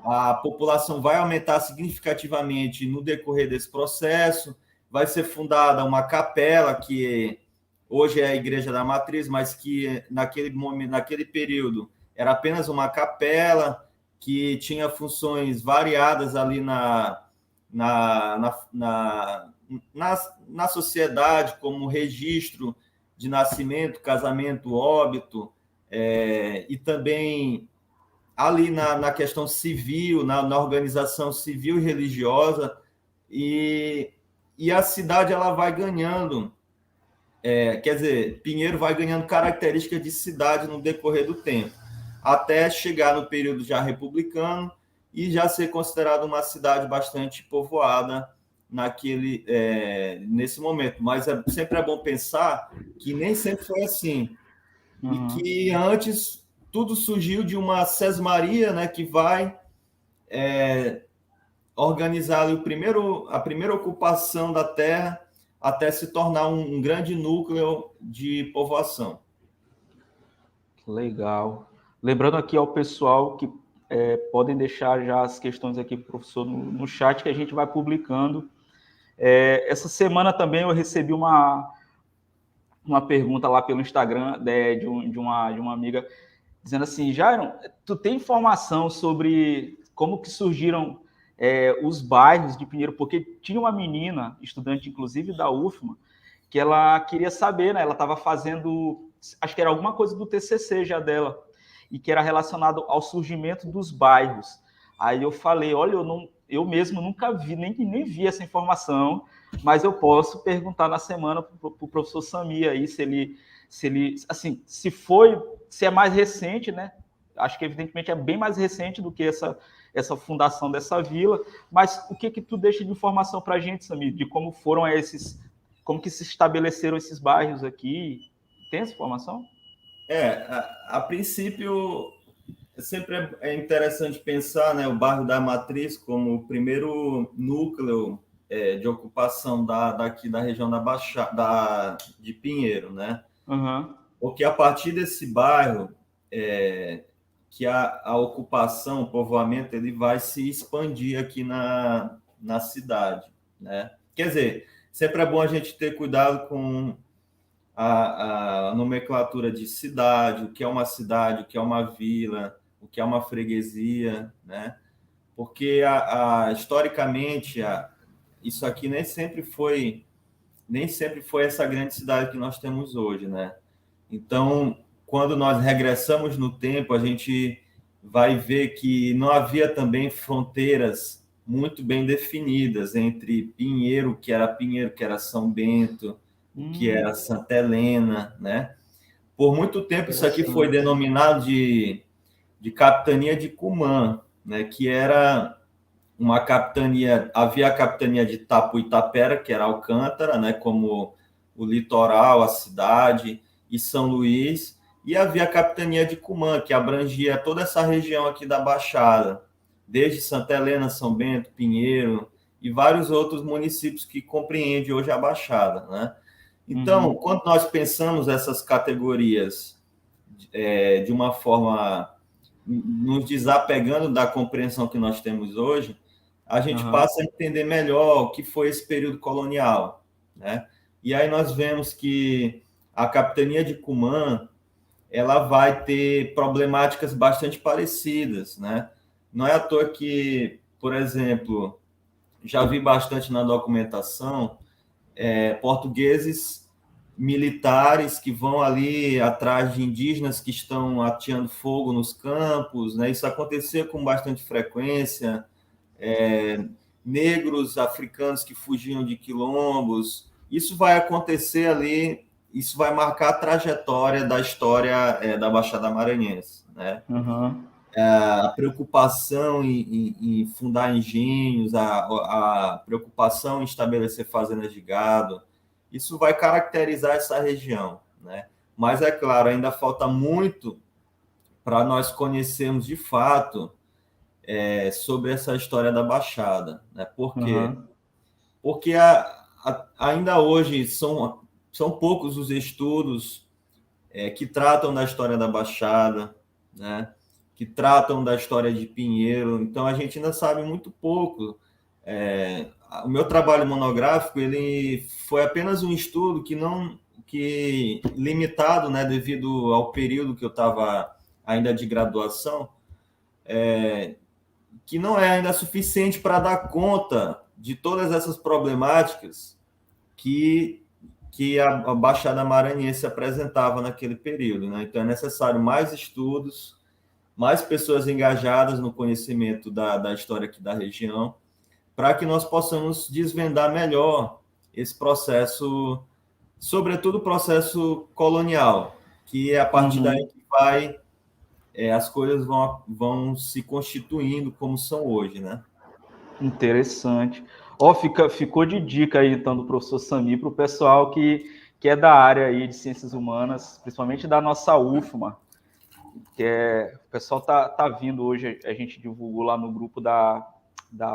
a população vai aumentar significativamente no decorrer desse processo, vai ser fundada uma capela, que hoje é a Igreja da Matriz, mas que naquele momento, naquele período, era apenas uma capela, que tinha funções variadas ali na sociedade, como registro de nascimento, casamento, óbito, e também ali na questão civil, na organização civil e religiosa, e a cidade ela vai ganhando, quer dizer, Pinheiro vai ganhando características de cidade no decorrer do tempo, até chegar no período já republicano e já ser considerado uma cidade bastante povoada nesse momento. Mas sempre é bom pensar que nem sempre foi assim, e que antes tudo surgiu de uma sesmaria, né, que vai organizar ali a primeira ocupação da terra até se tornar um grande núcleo de povoação. Legal. Lembrando aqui ao pessoal que podem deixar já as questões aqui para o professor no chat, que a gente vai publicando. Essa semana também eu recebi uma pergunta lá pelo Instagram de uma amiga, dizendo assim: Jairon, tu tem informação sobre como que surgiram os bairros de Pinheiro? Porque tinha uma menina, estudante inclusive da UFMA, que ela queria saber, né? Ela estava fazendo, acho que era alguma coisa do TCC já dela, e que era relacionado ao surgimento dos bairros. Aí eu falei: olha, eu mesmo nunca vi, nem vi essa informação, mas eu posso perguntar na semana para o professor Sami aí se ele, assim, se é mais recente, né? Acho que evidentemente é bem mais recente do que essa fundação dessa vila, mas o que tu deixa de informação para a gente, Sami, de como como que se estabeleceram esses bairros aqui? Tem essa informação? A princípio, sempre é interessante pensar, né, o bairro da Matriz como o primeiro núcleo de ocupação daqui da região da Baixada, de Pinheiro, né? Uhum. Porque a partir desse bairro, que a ocupação, o povoamento, ele vai se expandir aqui na cidade, né? Quer dizer, sempre é bom a gente ter cuidado com a nomenclatura de cidade, o que é uma cidade, o que é uma vila, o que é uma freguesia, né? Porque historicamente isso aqui nem sempre foi essa grande cidade que nós temos hoje, né? Então, quando nós regressamos no tempo, a gente vai ver que não havia também fronteiras muito bem definidas entre Pinheiro, que era São Bento, que era Santa Helena, né? Por muito tempo isso aqui foi denominado de capitania de Cumã, né? Que era uma capitania, havia a capitania de Tapuitapera, que era Alcântara, né? Como o litoral, a cidade, e São Luís, e havia a capitania de Cumã, que abrangia toda essa região aqui da Baixada, desde Santa Helena, São Bento, Pinheiro e vários outros municípios que compreende hoje a Baixada, né? Então, quando nós pensamos essas categorias de uma forma, nos desapegando da compreensão que nós temos hoje, a gente passa a entender melhor o que foi esse período colonial, né? E aí nós vemos que a capitania de Cumã, ela vai ter problemáticas bastante parecidas, né? Não é à toa que, por exemplo, já vi bastante na documentação portugueses militares que vão ali atrás de indígenas que estão ateando fogo nos campos, né? Isso acontecia com bastante frequência. Negros africanos que fugiam de quilombos. Isso vai acontecer ali, isso vai marcar a trajetória da história da Baixada Maranhense, né? A preocupação em fundar engenhos, a preocupação em estabelecer fazendas de gado, isso vai caracterizar essa região, né? Mas, é claro, ainda falta muito para nós conhecermos de fato sobre essa história da Baixada, né? Por quê? Porque ainda hoje são poucos os estudos que tratam da história da Baixada, né? que tratam da história de Pinheiro. Então, a gente ainda sabe muito pouco. O meu trabalho monográfico ele foi apenas um estudo que limitado, né, devido ao período que eu estava ainda de graduação, que não é ainda suficiente para dar conta de todas essas problemáticas que a Baixada Maranhense apresentava naquele período, né? Então é necessário mais estudos, mais pessoas engajadas no conhecimento da história aqui da região, para que nós possamos desvendar melhor esse processo, sobretudo o processo colonial, que é a partir daí que as coisas vão se constituindo como são hoje, né? Interessante. Ficou de dica aí, então, do professor Sami para o pessoal que é da área aí de ciências humanas, principalmente da nossa UFMA, o pessoal tá vindo hoje, a gente divulgou lá no grupo da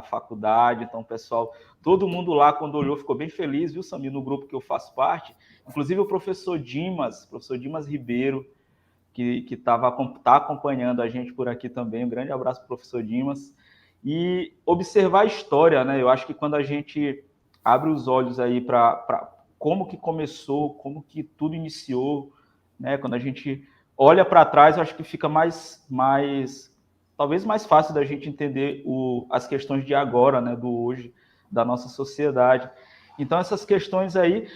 faculdade, então, pessoal, todo mundo lá, quando olhou, ficou bem feliz, viu, Sami, no grupo que eu faço parte, inclusive o professor Dimas Ribeiro, que tá acompanhando a gente por aqui também, um grande abraço para o professor Dimas, e observar a história, né? Eu acho que quando a gente abre os olhos aí para como que começou, como que tudo iniciou, né? Quando a gente olha para trás, eu acho que fica talvez mais fácil da gente entender as questões de agora, né? Do hoje, da nossa sociedade. Então, essas questões aí,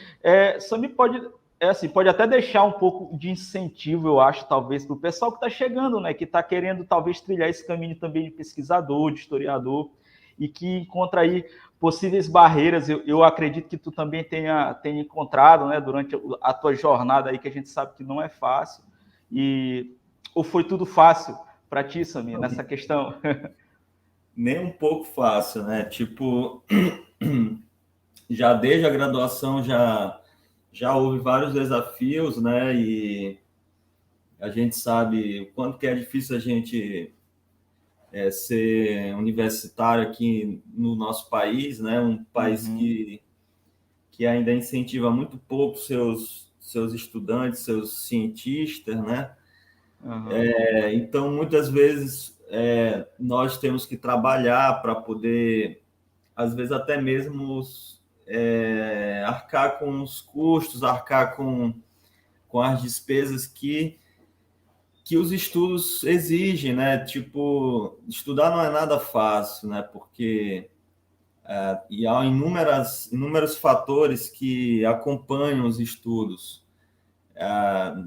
Sami pode até deixar um pouco de incentivo, eu acho, talvez, para o pessoal que está chegando, né, que está querendo, talvez, trilhar esse caminho também de pesquisador, de historiador, e que encontra aí possíveis barreiras. Eu acredito que tu também tenha encontrado, né, durante a tua jornada aí, que a gente sabe que não é fácil. Ou foi tudo fácil para ti, Sami, nessa questão? Nem um pouco fácil, né? Tipo, já desde a graduação já houve vários desafios, né? E a gente sabe o quanto que é difícil a gente ser universitário aqui no nosso país, né? Um país que ainda incentiva muito pouco seus estudantes, seus cientistas, né? Então, muitas vezes, nós temos que trabalhar para poder, às vezes, até mesmo arcar com os custos, arcar com as despesas que os estudos exigem, né? Tipo, estudar não é nada fácil, né? Porque e há inúmeros fatores que acompanham os estudos.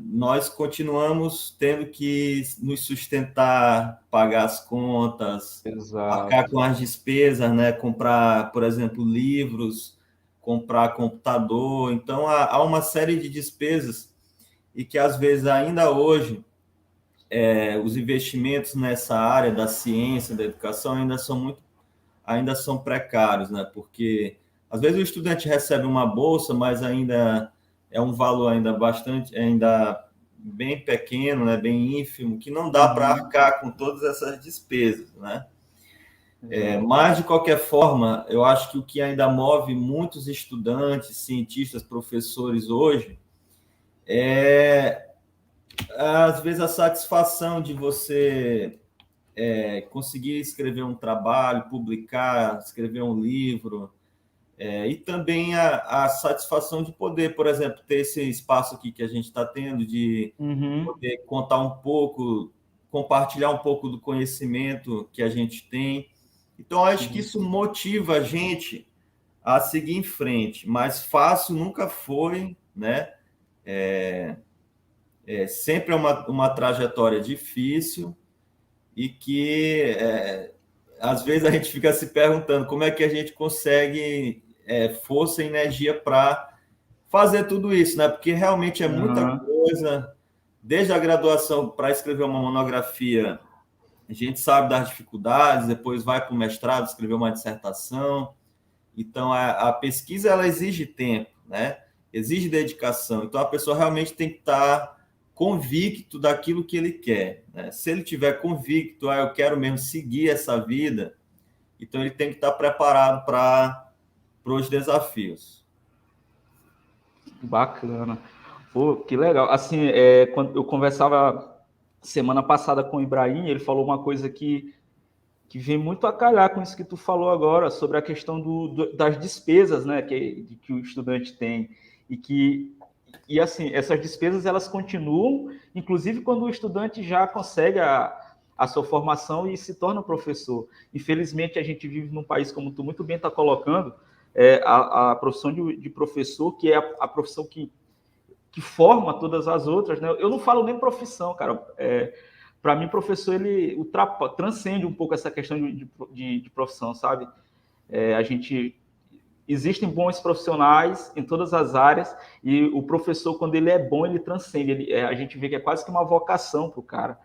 Nós continuamos tendo que nos sustentar, pagar as contas, arcar Exato. com as despesas, né? Comprar, por exemplo, livros, comprar computador. Então, há uma série de despesas e que, às vezes, ainda hoje, os investimentos nessa área da ciência, da educação, ainda são precários, né? Porque, às vezes, o estudante recebe uma bolsa, mas ainda é um valor ainda bem pequeno, né? Bem ínfimo, que não dá para arcar com todas essas despesas, né? Mas, de qualquer forma, eu acho que o que ainda move muitos estudantes, cientistas, professores hoje às vezes, a satisfação de você conseguir escrever um trabalho, publicar, escrever um livro, e também a satisfação de poder, por exemplo, ter esse espaço aqui que a gente está tendo, de poder contar um pouco, compartilhar um pouco do conhecimento que a gente tem. Então, acho que isso motiva a gente a seguir em frente, mas fácil nunca foi, né? Sempre é uma trajetória difícil e que, às vezes, a gente fica se perguntando como é que a gente consegue força e energia para fazer tudo isso, né? Porque realmente é muita coisa. Desde a graduação, para escrever uma monografia, a gente sabe das dificuldades, depois vai para o mestrado, escrever uma dissertação. Então, a pesquisa, ela exige tempo, né? Exige dedicação. Então, a pessoa realmente tem que estar convicto daquilo que ele quer, né? Se ele tiver convicto, eu quero mesmo seguir essa vida, então ele tem que estar preparado para os desafios. Bacana. Pô, que legal. Assim, quando eu conversava semana passada com o Ibrahim, ele falou uma coisa que vem muito a calhar com isso que tu falou agora, sobre a questão das despesas, né, que o estudante tem, e assim, essas despesas elas continuam, inclusive quando o estudante já consegue a sua formação e se torna professor. Infelizmente, a gente vive num país, como tu muito bem está colocando, a profissão de professor, que é a profissão que forma todas as outras, né? Eu não falo nem profissão, cara. Para mim, professor, ele transcende um pouco essa questão de profissão, sabe? A gente existem bons profissionais em todas as áreas e o professor, quando ele é bom, ele transcende. A gente vê que é quase que uma vocação para o cara.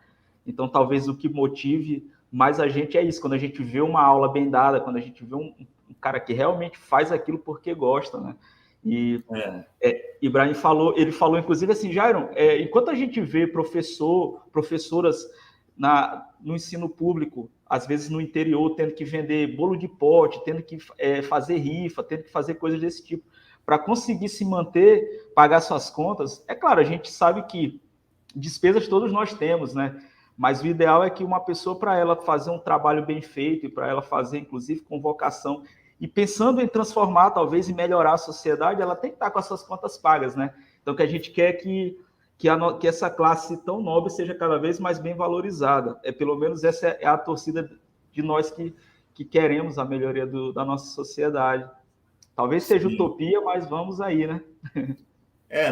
Então, talvez o que motive mais a gente é isso, quando a gente vê uma aula bem dada, quando a gente vê um cara que realmente faz aquilo porque gosta, né? E Ibrahim falou, ele falou inclusive assim, Jairon, enquanto a gente vê professoras no ensino público, às vezes no interior, tendo que vender bolo de pote, tendo que fazer rifa, tendo que fazer coisas desse tipo, para conseguir se manter, pagar suas contas, é claro, a gente sabe que despesas todos nós temos, né? Mas o ideal é que uma pessoa, para ela fazer um trabalho bem feito, e para ela fazer, inclusive, com vocação, e pensando em transformar, talvez, e melhorar a sociedade, ela tem que estar com as suas contas pagas, né? Então, o que a gente quer é que essa classe tão nobre seja cada vez mais bem valorizada. Pelo menos essa é a torcida de nós que queremos a melhoria da nossa sociedade. Talvez seja utopia, mas vamos aí, né?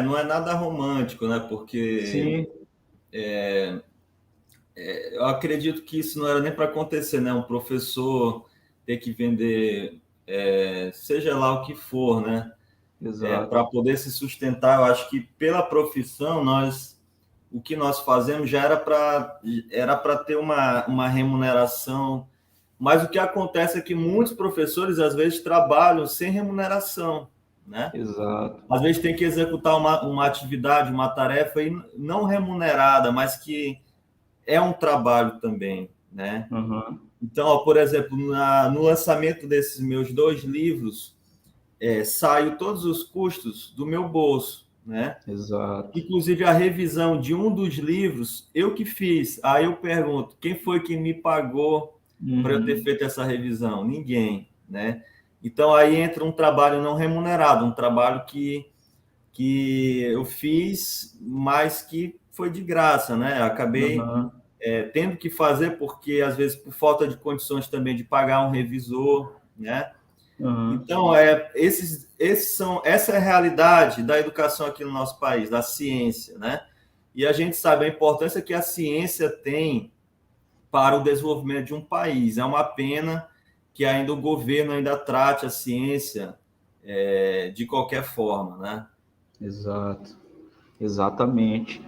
Não é nada romântico, né? Porque eu acredito que isso não era nem para acontecer, né? Um professor ter que vender, seja lá o que for, né? Para poder se sustentar. Eu acho que pela profissão, o que nós fazemos já era para ter uma remuneração, mas o que acontece é que muitos professores, às vezes, trabalham sem remuneração, né? Exato. Às vezes tem que executar uma atividade, uma tarefa não remunerada, mas que é um trabalho também, né? Uhum. Então, por exemplo, no lançamento desses meus 2 livros, saiu todos os custos do meu bolso, né? Exato. Inclusive a revisão de um dos livros, eu que fiz. Aí eu pergunto, quem foi que me pagou para eu ter feito essa revisão? Ninguém, né? Então aí entra um trabalho não remunerado, um trabalho que eu fiz, mas que foi de graça, né? Acabei tendo que fazer porque, às vezes, por falta de condições também de pagar um revisor, né? Então, essa é a realidade da educação aqui no nosso país, da ciência, né? E a gente sabe a importância que a ciência tem para o desenvolvimento de um país. É uma pena que ainda o governo ainda trate a ciência de qualquer forma, né? Exato. Exatamente.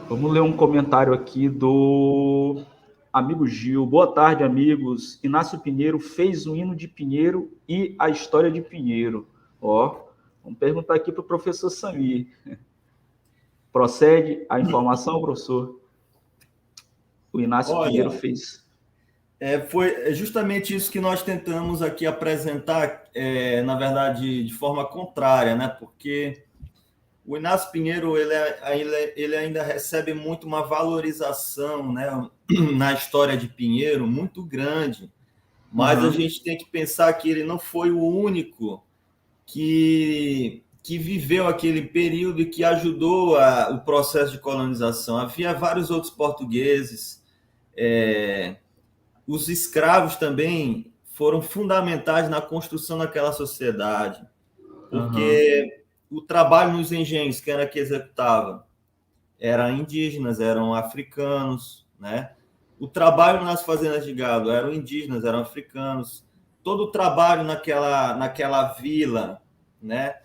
Vamos ler um comentário aqui do amigo Gil. Boa tarde, amigos. Inácio Pinheiro fez o hino de Pinheiro e a história de Pinheiro. Vamos perguntar aqui para o professor Samir. Procede a informação, professor? O Inácio Pinheiro fez. Foi justamente isso que nós tentamos aqui apresentar, na verdade, de forma contrária, né? Porque o Inácio Pinheiro ele ainda recebe muito uma valorização, né, na história de Pinheiro muito grande, mas a gente tem que pensar que ele não foi o único que viveu aquele período e que ajudou o processo de colonização. Havia vários outros portugueses, os escravos também foram fundamentais na construção daquela sociedade, porque o trabalho nos engenhos, que era que executava, eram indígenas, eram africanos, né? O trabalho nas fazendas de gado eram indígenas, eram africanos. Todo o trabalho naquela vila, né?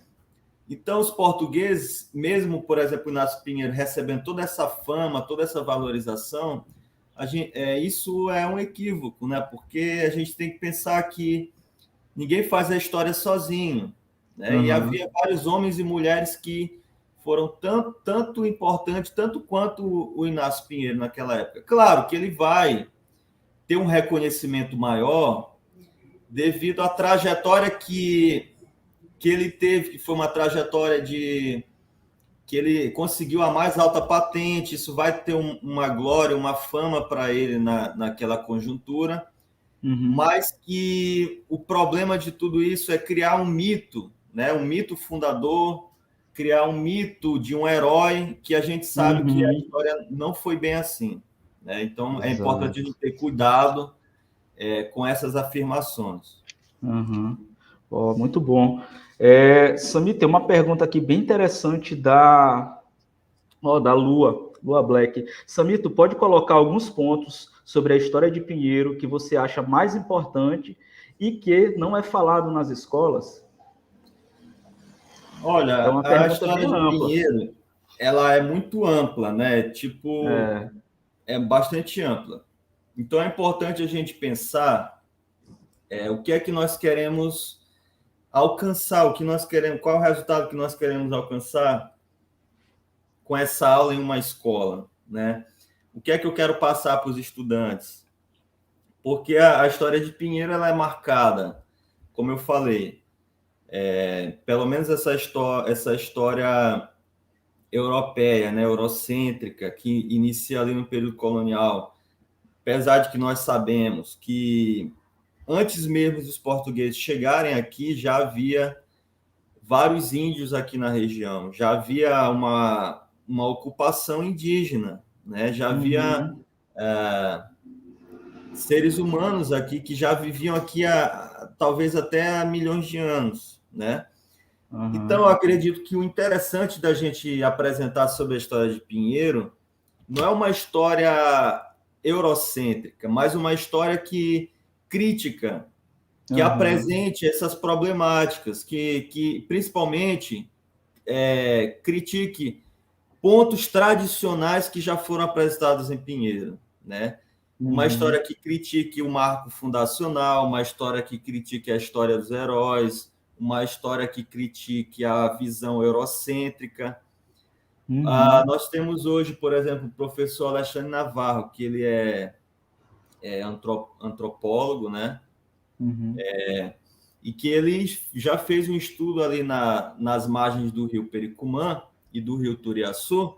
Então, os portugueses, mesmo, por exemplo, o Inácio Pinheiro recebendo toda essa fama, toda essa valorização, isso é um equívoco, né? Porque a gente tem que pensar que ninguém faz a história sozinho, né? E havia vários homens e mulheres que foram tanto importantes, tanto quanto o Inácio Pinheiro naquela época. Claro que ele vai ter um reconhecimento maior devido à trajetória que ele teve, que foi uma trajetória de que ele conseguiu a mais alta patente, isso vai ter uma glória, uma fama para ele naquela conjuntura, mas que o problema de tudo isso é criar um mito, né? Um mito fundador, criar um mito de um herói que a gente sabe que a história não foi bem assim, né? Então, é importante a gente ter cuidado com essas afirmações. Oh, muito bom. Samir, tem uma pergunta aqui bem interessante da Lua Black. Samir, tu pode colocar alguns pontos sobre a história de Pinheiro que você acha mais importante e que não é falado nas escolas? Olha, a história de Pinheiro, ela é muito ampla, né? Tipo, é bastante ampla. Então, é importante a gente pensar o que é que nós queremos alcançar, o que nós queremos, qual é o resultado que nós queremos alcançar com essa aula em uma escola, né? O que é que eu quero passar para os estudantes? Porque a história de Pinheiro ela é marcada, como eu falei, pelo menos essa história europeia, né, eurocêntrica, que inicia ali no período colonial, apesar de que nós sabemos que antes mesmo dos portugueses chegarem aqui, já havia vários índios aqui na região, já havia uma ocupação indígena, né? Já havia seres humanos aqui que já viviam aqui talvez até há milhões de anos, né? Então, eu acredito que o interessante da gente apresentar sobre a história de Pinheiro não é uma história eurocêntrica, mas uma história crítica, que apresente essas problemáticas, que principalmente critique pontos tradicionais que já foram apresentados em Pinheiro, né? Uma história que critique o marco fundacional, uma história que critique a história dos heróis, uma história que critique a visão eurocêntrica. Nós temos hoje, por exemplo, o professor Alexandre Navarro, que ele é antropólogo, né? E que ele já fez um estudo ali nas margens do rio Pericumã e do rio Turiaçu,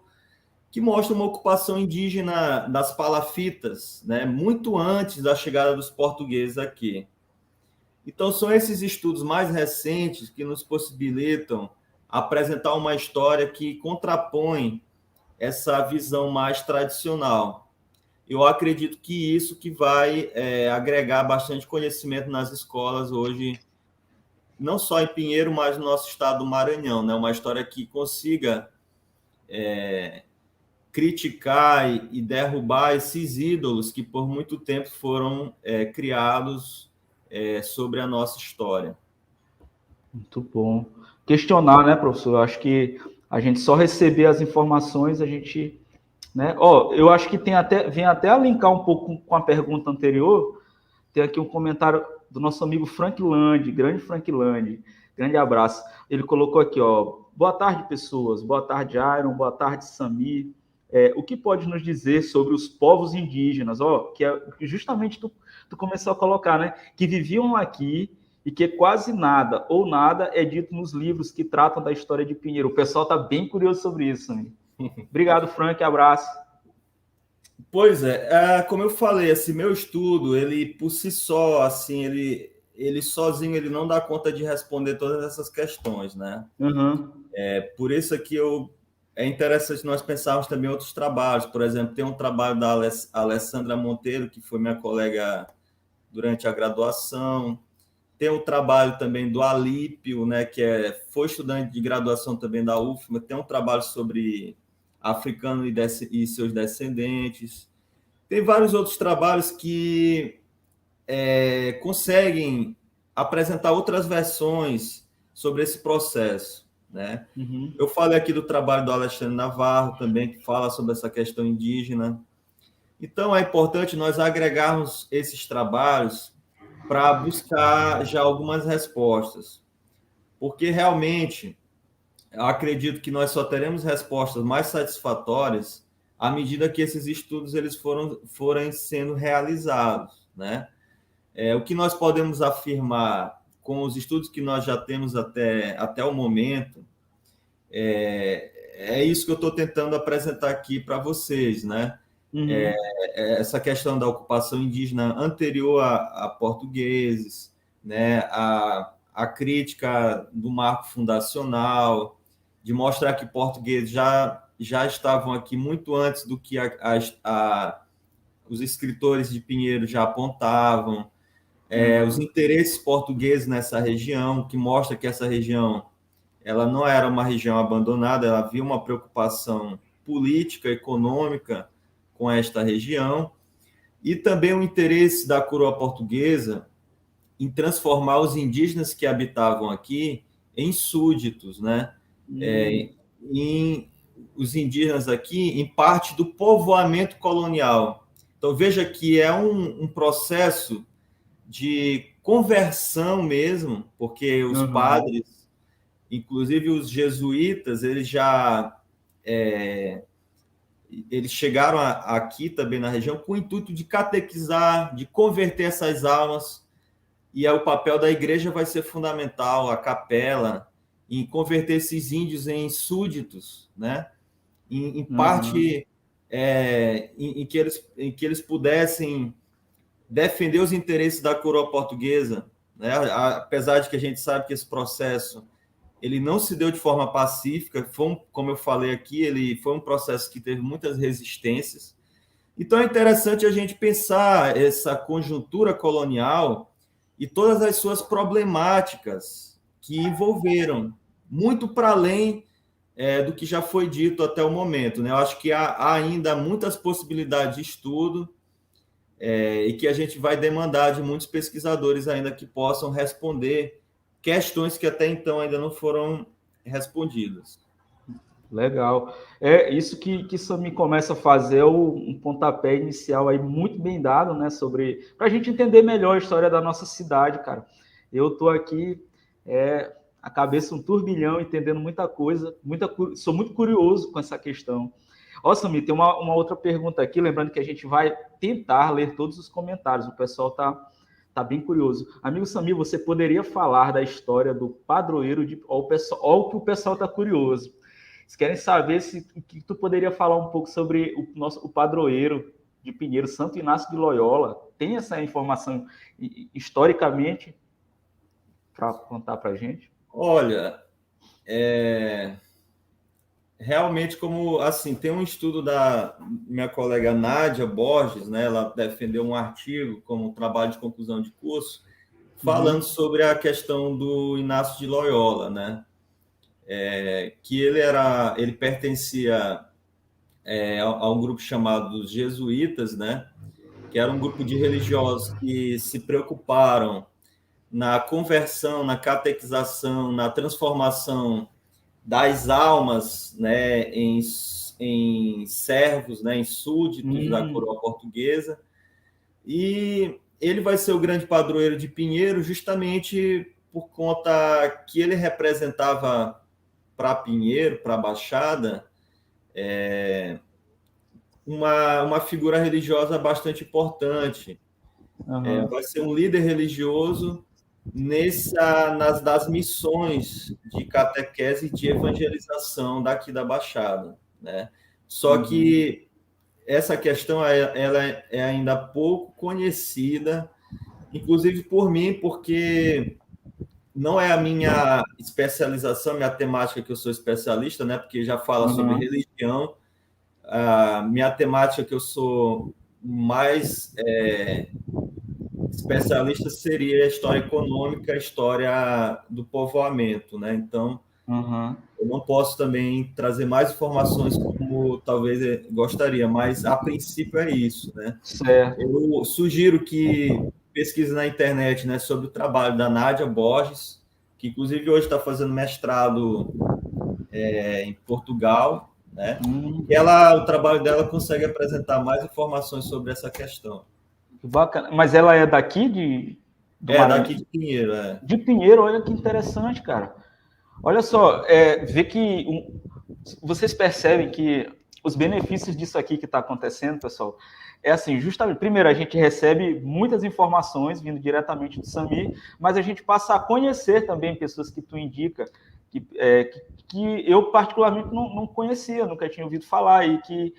que mostra uma ocupação indígena das palafitas, né? Muito antes da chegada dos portugueses aqui. Então, são esses estudos mais recentes que nos possibilitam apresentar uma história que contrapõe essa visão mais tradicional. Eu acredito que isso que vai agregar bastante conhecimento nas escolas hoje, não só em Pinheiro, mas no nosso estado do Maranhão, né? Uma história que consiga criticar e derrubar esses ídolos que por muito tempo foram criados sobre a nossa história. Muito bom. Questionar, né, professor? Eu acho que a gente só receber as informações, a gente, né? Eu acho que vem até a linkar um pouco com a pergunta anterior. Tem aqui um comentário do nosso amigo Frank Land, grande Frank Land, grande abraço. Ele colocou aqui, boa tarde, pessoas. Boa tarde, Iron. Boa tarde, Samir. O que pode nos dizer sobre os povos indígenas? Que é justamente tu começou a colocar, né? Que viviam aqui e que quase nada ou nada é dito nos livros que tratam da história de Pinheiro. O pessoal está bem curioso sobre isso, Samir. Obrigado, Frank. Abraço. Pois como eu falei, assim, meu estudo, ele por si só, assim, ele sozinho, ele não dá conta de responder todas essas questões, né? Por isso aqui é interessante nós pensarmos também em outros trabalhos. Por exemplo, tem um trabalho da Alessandra Monteiro, que foi minha colega durante a graduação. Tem o trabalho também do Alípio, né, que foi estudante de graduação também da UFMA. Tem um trabalho sobre africano e seus descendentes. Tem vários outros trabalhos que conseguem apresentar outras versões sobre esse processo, né? Eu falei aqui do trabalho do Alexandre Navarro também, que fala sobre essa questão indígena. Então, é importante nós agregarmos esses trabalhos para buscar já algumas respostas, porque realmente eu acredito que nós só teremos respostas mais satisfatórias à medida que esses estudos eles forem sendo realizados, né? O que nós podemos afirmar com os estudos que nós já temos até o momento é isso que eu estou tentando apresentar aqui para vocês, né? Uhum. Essa questão da ocupação indígena anterior a portugueses, né? A crítica do marco fundacional, de mostrar que portugueses já estavam aqui muito antes do que os escritores de Pinheiro já apontavam, os interesses portugueses nessa região, que mostra que essa região ela não era uma região abandonada, ela havia uma preocupação política, econômica com esta região, e também o interesse da coroa portuguesa em transformar os indígenas que habitavam aqui em súditos, né? Em os indígenas aqui em parte do povoamento colonial. Então, veja que é um processo de conversão mesmo, porque os Uhum. padres, inclusive os jesuítas, eles chegaram aqui também na região com o intuito de catequizar, de converter essas almas, e aí o papel da igreja vai ser fundamental, a capela, em converter esses índios em súditos, né? Em Uhum. parte em que eles pudessem defender os interesses da coroa portuguesa, né? Apesar de que a gente sabe que esse processo ele não se deu de forma pacífica, como eu falei aqui, ele foi um processo que teve muitas resistências. Então é interessante a gente pensar essa conjuntura colonial e todas as suas problemáticas que envolveram, muito para além do que já foi dito até o momento. Né? Eu acho que há ainda muitas possibilidades de estudo e que a gente vai demandar de muitos pesquisadores ainda que possam responder questões que até então ainda não foram respondidas. Legal. É isso que isso me começa a fazer um pontapé inicial aí muito bem dado, né? Para a gente entender melhor a história da nossa cidade, cara. Eu tô aqui, a cabeça um turbilhão, entendendo muita coisa, sou muito curioso com essa questão. Ó, Samir, tem uma outra pergunta aqui, lembrando que a gente vai tentar ler todos os comentários. O pessoal tá bem curioso. Amigo Samir, você poderia falar da história do padroeiro de. Ó, o que o pessoal está curioso. Eles querem saber que tu poderia falar um pouco sobre o padroeiro de Pinheiro, Santo Inácio de Loyola. Tem essa informação historicamente para contar para a gente? Olha, realmente, como assim, tem um estudo da minha colega Nádia Borges, né? Ela defendeu um artigo como trabalho de conclusão de curso, falando Uhum. sobre a questão do Inácio de Loyola, né? Que ele pertencia a um grupo chamado dos jesuítas, né? Que era um grupo de religiosos que se preocuparam na conversão, na catequização, na transformação das almas, né, em servos, né, em súditos da coroa portuguesa. E ele vai ser o grande padroeiro de Pinheiro justamente por conta que ele representava para Pinheiro, para a Baixada, uma figura religiosa bastante importante. Uhum. Vai ser um líder religioso das missões de catequese e de evangelização daqui da Baixada, né? Só Uhum. que essa questão ela é ainda pouco conhecida, inclusive por mim, porque não é a minha especialização, minha temática que eu sou especialista, né? Porque já fala sobre Uhum. religião, a minha temática que eu sou mais especialista seria a história econômica, a história do povoamento, né? Então, Uhum. eu não posso também trazer mais informações como talvez eu gostaria, mas a princípio é isso, né? Certo. Eu sugiro que pesquise na internet, né, sobre o trabalho da Nádia Borges, que inclusive hoje está fazendo mestrado em Portugal, né? E o trabalho dela consegue apresentar mais informações sobre essa questão. Que bacana. Mas ela é daqui do Daqui Maranhão? de Pinheiro, De Pinheiro, olha que interessante, cara. Olha só, vê que vocês percebem que os benefícios disso aqui que está acontecendo, pessoal, é assim, justamente, primeiro, a gente recebe muitas informações vindo diretamente do Samir, mas a gente passa a conhecer também pessoas que tu indica, que que eu particularmente não conhecia, nunca tinha ouvido falar, e que,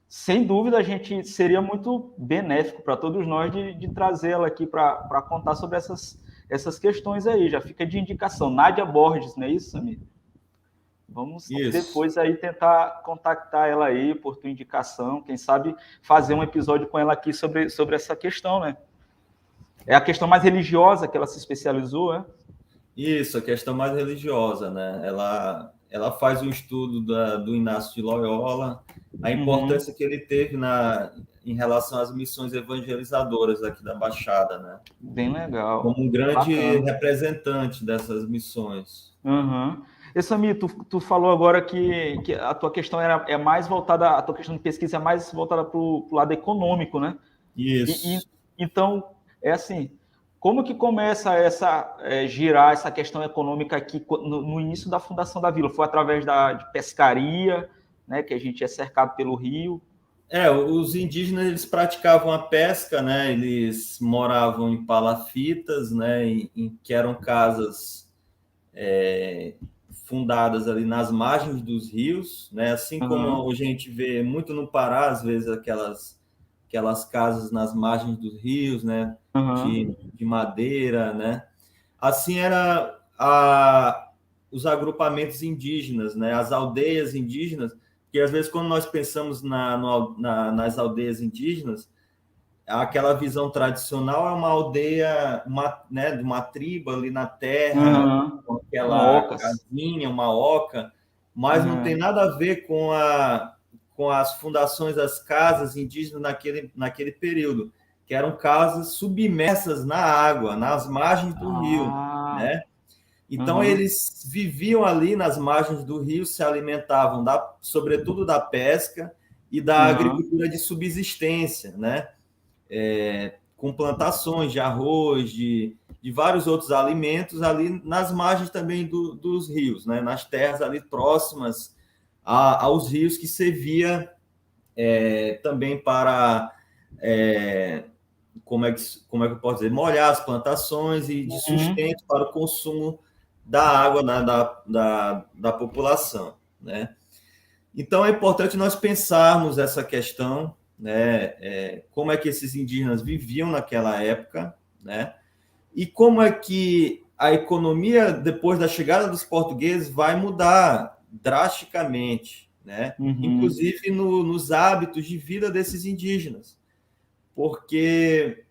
sem dúvida, a gente seria muito benéfico para todos nós de trazê-la aqui para contar sobre essas questões aí. Já fica de indicação. Nádia Borges, não é isso, Samir? Vamos Isso. depois aí tentar contactar ela aí por tua indicação, quem sabe fazer um episódio com ela aqui sobre essa questão, né? É a questão mais religiosa que ela se especializou, né? Isso, a questão mais religiosa, né? Ela faz um estudo do Inácio de Loyola, a importância que ele teve em relação às missões evangelizadoras aqui da Baixada, né? Bem legal. Como um grande Bacana. representante dessas missões. Uhum. E Samir, tu falou agora que a tua questão é mais voltada, a tua questão de pesquisa é mais voltada para o lado econômico, né? Isso. Então, é assim, como que começa girar essa questão econômica aqui no início da fundação da vila? Foi através de pescaria, né, que a gente é cercado pelo rio? Os indígenas eles praticavam a pesca, né? Eles moravam em palafitas, né? Que eram casas fundadas ali nas margens dos rios, né? Assim como Uhum. hoje a gente vê muito no Pará, às vezes aquelas casas nas margens dos rios, né? Uhum. De madeira, né? Assim era os agrupamentos indígenas, né? As aldeias indígenas, que às vezes quando nós pensamos nas aldeias indígenas, aquela visão tradicional é uma aldeia, né, de uma tribo ali na terra, Uhum. com Com aquela ocas. casinha, uma oca, mas não tem Uhum. nada a ver com as fundações das casas indígenas naquele período, que eram casas submersas na água, nas margens do rio, Ah. né? Então Uhum. eles viviam ali nas margens do rio, se alimentavam sobretudo da pesca e da Uhum. agricultura de subsistência, né? Com plantações de arroz, de vários outros alimentos ali nas margens também dos rios, né? Nas terras ali próximas aos rios que servia também para como é que eu posso dizer, molhar as plantações e de Uhum. sustento para o consumo da água, né, da população, né? Então é importante nós pensarmos essa questão, né? Como é que esses indígenas viviam naquela época, né? E como é que a economia depois da chegada dos portugueses vai mudar drasticamente, né? Uhum. Inclusive nos hábitos de vida desses indígenas, porque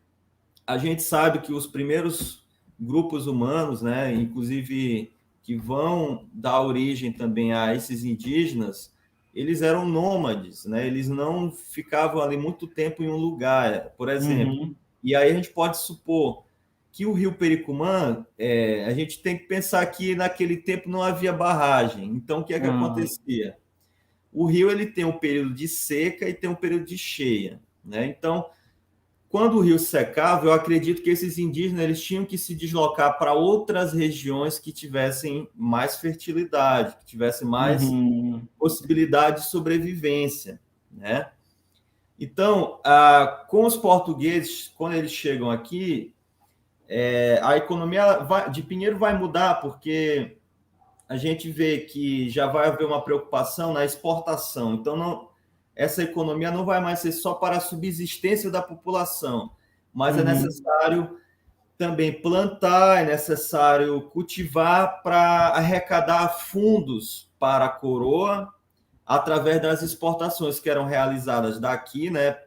a gente sabe que os primeiros grupos humanos, né, inclusive que vão dar origem também a esses indígenas, eles eram nômades, né? Eles não ficavam ali muito tempo em um lugar, por exemplo. Uhum. E aí a gente pode supor que o rio Pericumã, a gente tem que pensar que naquele tempo não havia barragem. Então, o que é que Uhum. acontecia? O rio ele tem um período de seca e tem um período de cheia, né? Então, quando o rio secava, eu acredito que esses indígenas eles tinham que se deslocar para outras regiões que tivessem mais fertilidade, que tivessem mais Uhum. possibilidade de sobrevivência, né? Então, com os portugueses, quando eles chegam aqui, a economia de Pinheiro vai mudar, porque a gente vê que já vai haver uma preocupação na exportação. Então, essa economia não vai mais ser só para a subsistência da população, mas é Uhum. necessário também plantar, é necessário cultivar para arrecadar fundos para a coroa através das exportações que eram realizadas daqui, né,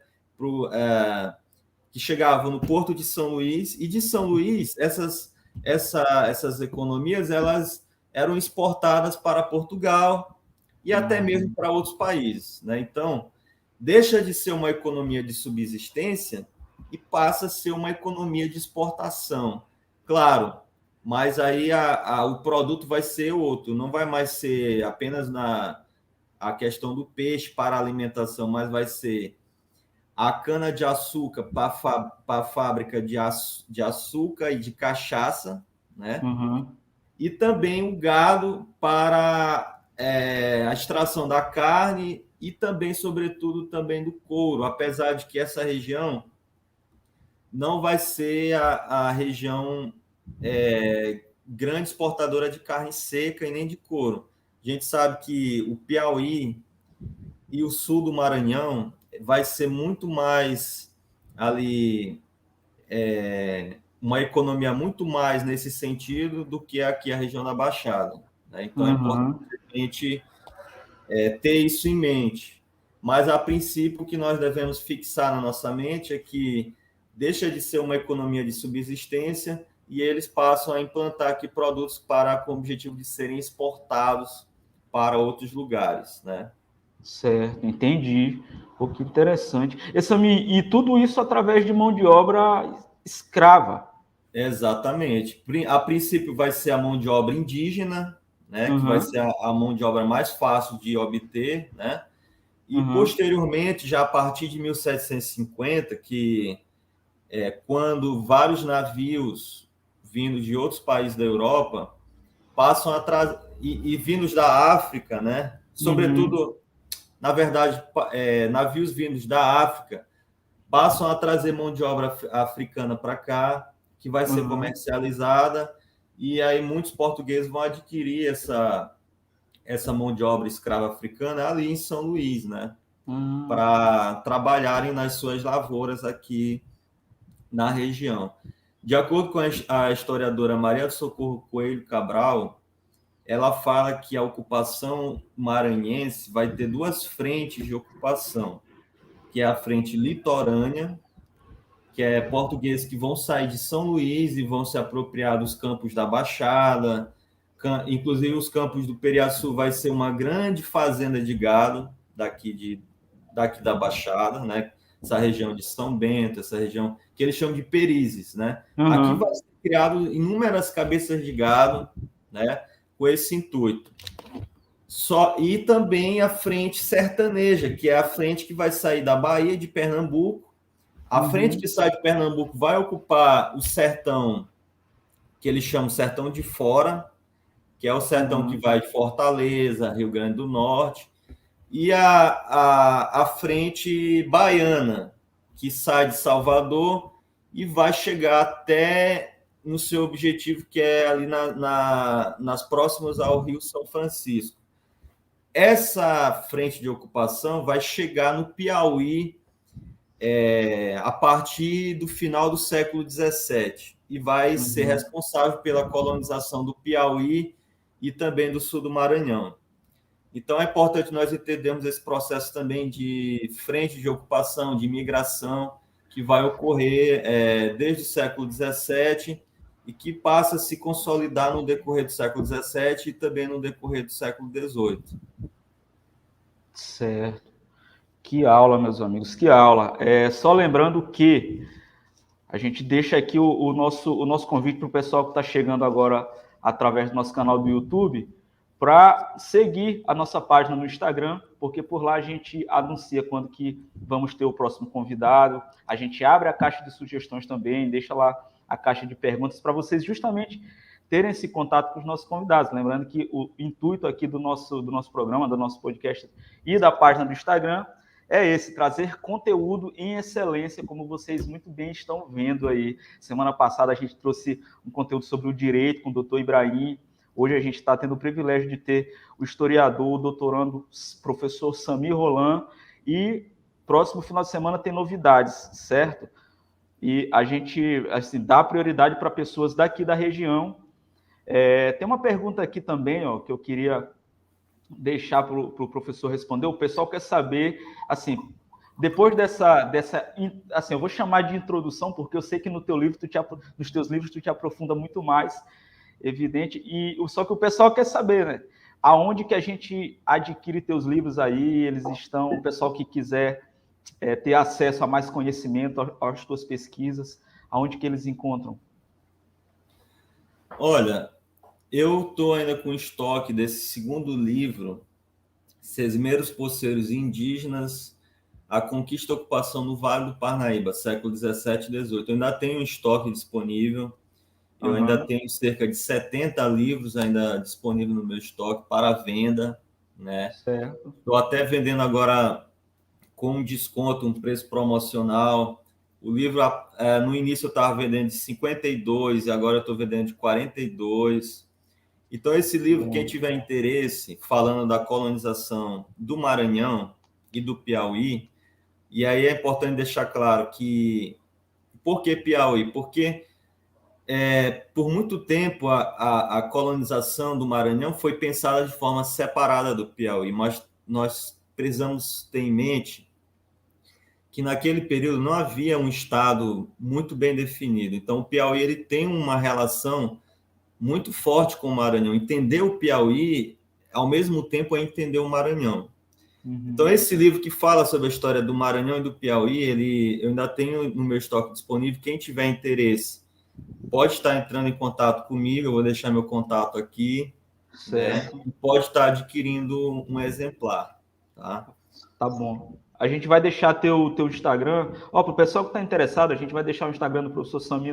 que chegavam no Porto de São Luís, e de São Luís, essas economias elas eram exportadas para Portugal e até mesmo Uhum. para outros países, né? Então, deixa de ser uma economia de subsistência e passa a ser uma economia de exportação. Claro, mas aí o produto vai ser outro, não vai mais ser apenas a questão do peixe para alimentação, mas vai ser a cana-de-açúcar para a fábrica de açúcar e de cachaça, né? Uhum. E também o gado para a extração da carne e também, sobretudo, também do couro, apesar de que essa região não vai ser a região grande exportadora de carne seca e nem de couro. A gente sabe que o Piauí e o sul do Maranhão vai ser muito mais ali, uma economia muito mais nesse sentido do que aqui a região da Baixada, né? Então é importante Uhum. a gente ter isso em mente. Mas, a princípio, o que nós devemos fixar na nossa mente é que deixa de ser uma economia de subsistência e eles passam a implantar aqui produtos com o objetivo de serem exportados para outros lugares, né? Certo, entendi. Pô, que interessante. E tudo isso através de mão de obra escrava. Exatamente. A princípio vai ser a mão de obra indígena, né, que vai Uhum, ser a mão de obra mais fácil de obter, né? E uhum, posteriormente, já a partir de 1750, que quando vários navios vindos de outros países da Europa passam atrás e vindos da África, né? uhum, Sobretudo, na verdade, navios vindos da África passam a trazer mão de obra africana para cá, que vai ser uhum, comercializada, e aí muitos portugueses vão adquirir essa mão de obra escrava africana ali em São Luís, né? uhum. Para trabalharem nas suas lavouras aqui na região. De acordo com a historiadora Maria do Socorro Coelho Cabral, ela fala que a ocupação maranhense vai ter duas frentes de ocupação, que é a frente litorânea, que é portugueses que vão sair de São Luís e vão se apropriar dos campos da Baixada, inclusive os campos do Periaçu vai ser uma grande fazenda de gado daqui da Baixada, né? Essa região de São Bento, essa região que eles chamam de Perizes, né? Aqui Uhum. vai ser criado inúmeras cabeças de gado, né? Com esse intuito. E também a frente sertaneja, que é a frente que vai sair da Bahia, de Pernambuco. A frente que Uhum. sai de Pernambuco vai ocupar o sertão, que eles chamam sertão de fora, que é o sertão que Uhum. vai de Fortaleza, Rio Grande do Norte, e a frente baiana, que sai de Salvador e vai chegar até no seu objetivo, que é ali nas próximas ao Rio São Francisco. Essa frente de ocupação vai chegar no Piauí a partir do final do século XVII e vai ser Uhum. responsável pela colonização do Piauí e também do sul do Maranhão. Então, é importante nós entendermos esse processo também de frente de ocupação, de imigração, que vai ocorrer desde o século XVII e que passa a se consolidar no decorrer do século XVII e também no decorrer do século XVIII. Certo. Que aula, meus amigos, que aula. Só lembrando que a gente deixa aqui o nosso convite para o pessoal que está chegando agora através do nosso canal do YouTube para seguir a nossa página no Instagram, porque por lá a gente anuncia quando que vamos ter o próximo convidado. A gente abre a caixa de sugestões também, deixa lá a caixa de perguntas para vocês justamente terem esse contato com os nossos convidados. Lembrando que o intuito aqui do nosso programa, do nosso podcast e da página do Instagram é esse, trazer conteúdo em excelência, como vocês muito bem estão vendo aí. Semana passada a gente trouxe um conteúdo sobre o direito com o doutor Ibrahim. Hoje a gente está tendo o privilégio de ter o historiador, o doutorando, professor Samir Roland. E próximo final de semana tem novidades, certo? E a gente assim, dá prioridade para pessoas daqui da região. Tem uma pergunta aqui também, ó, que eu queria deixar para o professor responder. O pessoal quer saber, assim, depois dessa, assim, eu vou chamar de introdução, porque eu sei que no teu livro, nos teus livros, tu te aprofunda muito mais, evidente, só que o pessoal quer saber, né? Aonde que a gente adquire teus livros aí, eles estão, o pessoal que quiser ter acesso a mais conhecimento às tuas pesquisas, aonde que eles encontram? Olha, eu estou ainda com estoque desse segundo livro, Sesmeiros Poceiros Indígenas, a Conquista e Ocupação no Vale do Parnaíba, século XVII e XVIII. Eu ainda tenho um estoque disponível, eu ainda Uhum. tenho cerca de 70 livros ainda disponíveis no meu estoque para venda, né? Certo. Estou até vendendo agora com um desconto, um preço promocional. O livro, no início eu estava vendendo de 52 e agora eu estou vendendo de 42. Então, esse livro, quem tiver interesse, falando da colonização do Maranhão e do Piauí, e aí é importante deixar claro que... Por que Piauí? Porque por muito tempo a colonização do Maranhão foi pensada de forma separada do Piauí, mas nós precisamos ter em mente que naquele período não havia um estado muito bem definido. Então, o Piauí ele tem uma relação muito forte com o Maranhão. Entender o Piauí, ao mesmo tempo, é entender o Maranhão. Então, esse livro que fala sobre a história do Maranhão e do Piauí, eu ainda tenho no meu estoque disponível. Quem tiver interesse pode estar entrando em contato comigo, eu vou deixar meu contato aqui, né? E pode estar adquirindo um exemplar, tá? Tá bom. A gente vai deixar teu Instagram. Ó, para o pessoal que está interessado, a gente vai deixar o Instagram do professor Sami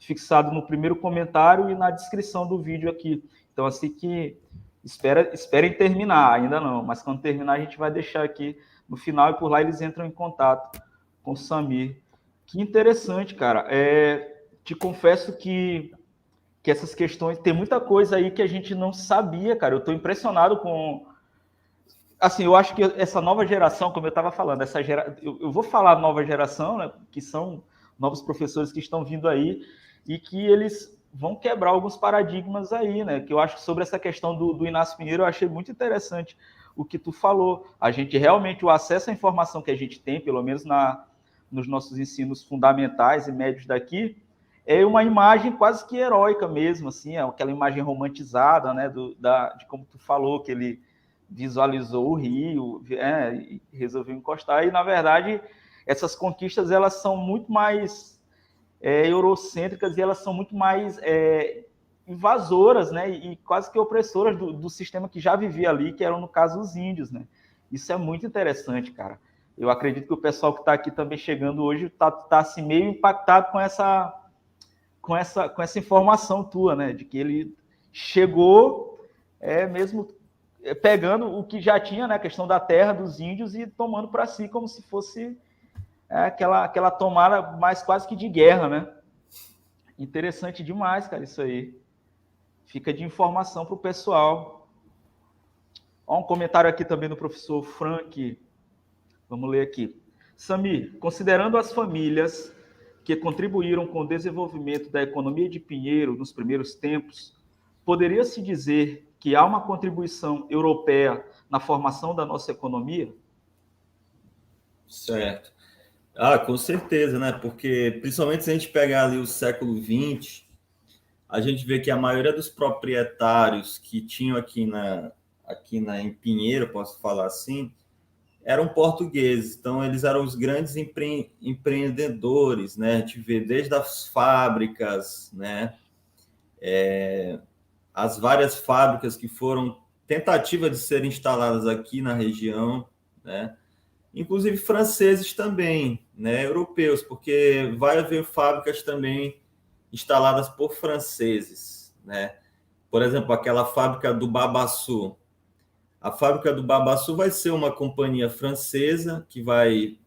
fixado no primeiro comentário e na descrição do vídeo aqui. Então, assim que esperem terminar, ainda não, mas quando terminar, a gente vai deixar aqui no final e por lá eles entram em contato com o Samir. Que interessante, cara. Te confesso que essas questões, tem muita coisa aí que a gente não sabia, cara. Eu estou impressionado com. Assim, eu acho que essa nova geração, como eu estava falando, eu vou falar nova geração, né, que são novos professores que estão vindo aí e que eles vão quebrar alguns paradigmas aí, né? Que eu acho que sobre essa questão do Inácio Pinheiro, eu achei muito interessante o que tu falou. A gente realmente, o acesso à informação que a gente tem, pelo menos nos nossos ensinos fundamentais e médios daqui, é uma imagem quase que heróica mesmo, assim, é aquela imagem romantizada, né, de como tu falou, que ele visualizou o rio, e resolveu encostar, e na verdade essas conquistas elas são muito mais eurocêntricas e elas são muito mais invasoras, né, e quase que opressoras do sistema que já vivia ali, que eram no caso os índios, né. Isso é muito interessante, cara. Eu acredito que o pessoal que está aqui também chegando hoje está assim, meio impactado com essa informação tua, né, de que ele chegou mesmo pegando o que já tinha, né, a questão da terra dos índios e tomando para si como se fosse aquela tomada mais quase que de guerra, né? Interessante demais, cara, isso aí. Fica de informação para o pessoal. Ó, um comentário aqui também do professor Frank. Vamos ler aqui. Samir, considerando as famílias que contribuíram com o desenvolvimento da economia de Pinheiro nos primeiros tempos, poderia-se dizer que há uma contribuição europeia na formação da nossa economia? Certo. Com certeza, né? Porque, principalmente se a gente pegar ali o século XX, a gente vê que a maioria dos proprietários que tinham em Pinheiro, posso falar assim, eram portugueses. Então, eles eram os grandes empreendedores, né? A gente vê desde as fábricas, né? As várias fábricas que foram tentativa de serem instaladas aqui na região, né? Inclusive franceses também, né? Europeus, porque vai haver fábricas também instaladas por franceses, né? Por exemplo, aquela fábrica do Babaçu. A fábrica do Babaçu vai ser uma companhia francesa que vai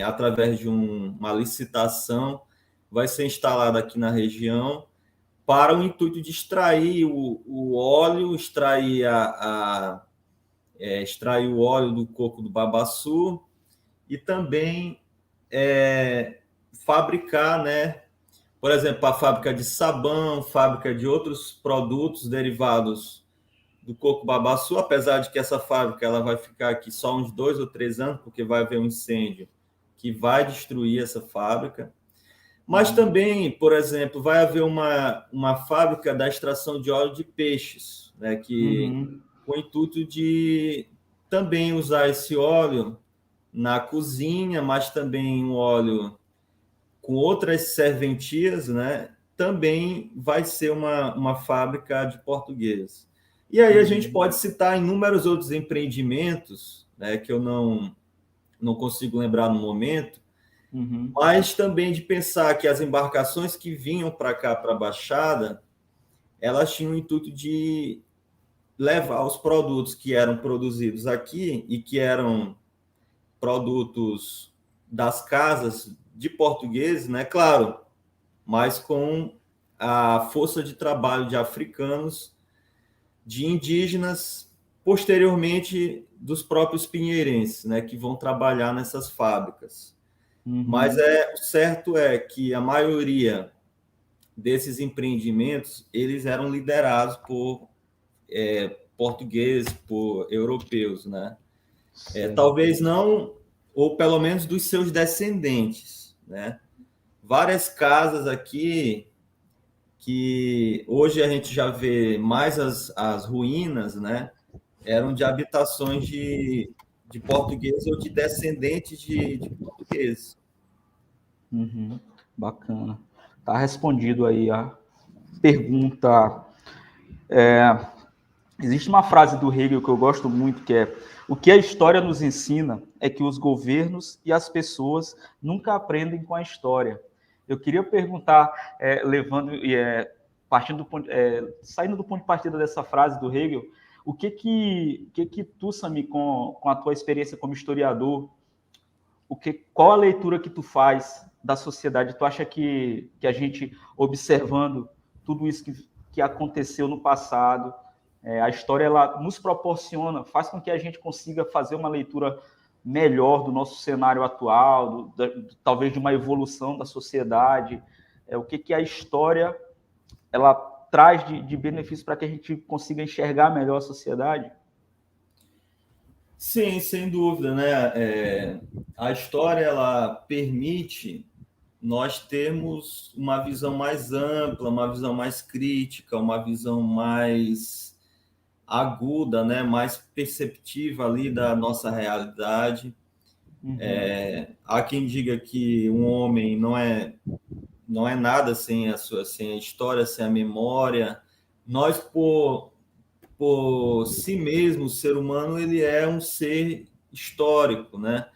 através de uma licitação, vai ser instalada aqui na região para o intuito de extrair o óleo, extrair o óleo do coco do babaçu e também fabricar, né? Por exemplo, a fábrica de sabão, fábrica de outros produtos derivados do coco babaçu, apesar de que essa fábrica ela vai ficar aqui só uns 2 ou 3 anos, porque vai haver um incêndio que vai destruir essa fábrica. Mas também, por exemplo, vai haver uma fábrica da extração de óleo de peixes, né, com o intuito de também usar esse óleo na cozinha, mas também um óleo com outras serventias, né, também vai ser uma fábrica de portugueses. E aí a gente pode citar inúmeros outros empreendimentos, né, que eu não consigo lembrar no momento, mas também de pensar que as embarcações que vinham para cá, para a Baixada, elas tinham o intuito de levar os produtos que eram produzidos aqui e que eram produtos das casas de portugueses, né? Claro, mas com a força de trabalho de africanos, de indígenas, posteriormente dos próprios pinheirenses, né, que vão trabalhar nessas fábricas. Mas o certo é que a maioria desses empreendimentos, eles eram liderados por portugueses, por europeus, né? Talvez não, ou pelo menos dos seus descendentes, né? Várias casas aqui que hoje a gente já vê mais as ruínas, né? Eram de habitações de portugueses ou de descendentes de portugueses. Bacana. Tá respondido aí a pergunta. Existe uma frase do Hegel que eu gosto muito, que é: o que a história nos ensina é que os governos e as pessoas nunca aprendem com a história. Eu queria perguntar, saindo do ponto de partida dessa frase do Hegel, o que tu, Sami, com a tua experiência como historiador, qual a leitura que tu faz da sociedade? Tu acha que a gente, observando tudo isso que aconteceu no passado, a história ela nos proporciona, faz com que a gente consiga fazer uma leitura melhor do nosso cenário atual, talvez de uma evolução da sociedade? O que a história ela traz de benefício para que a gente consiga enxergar melhor a sociedade? Sim, sem dúvida, né? A história ela permite nós termos uma visão mais ampla, uma visão mais crítica, uma visão mais aguda, né? Mais perceptiva ali da nossa realidade. Há quem diga que um homem não é nada sem sem a história, sem a memória. Nós, por si mesmo, o ser humano ele é um ser histórico, né?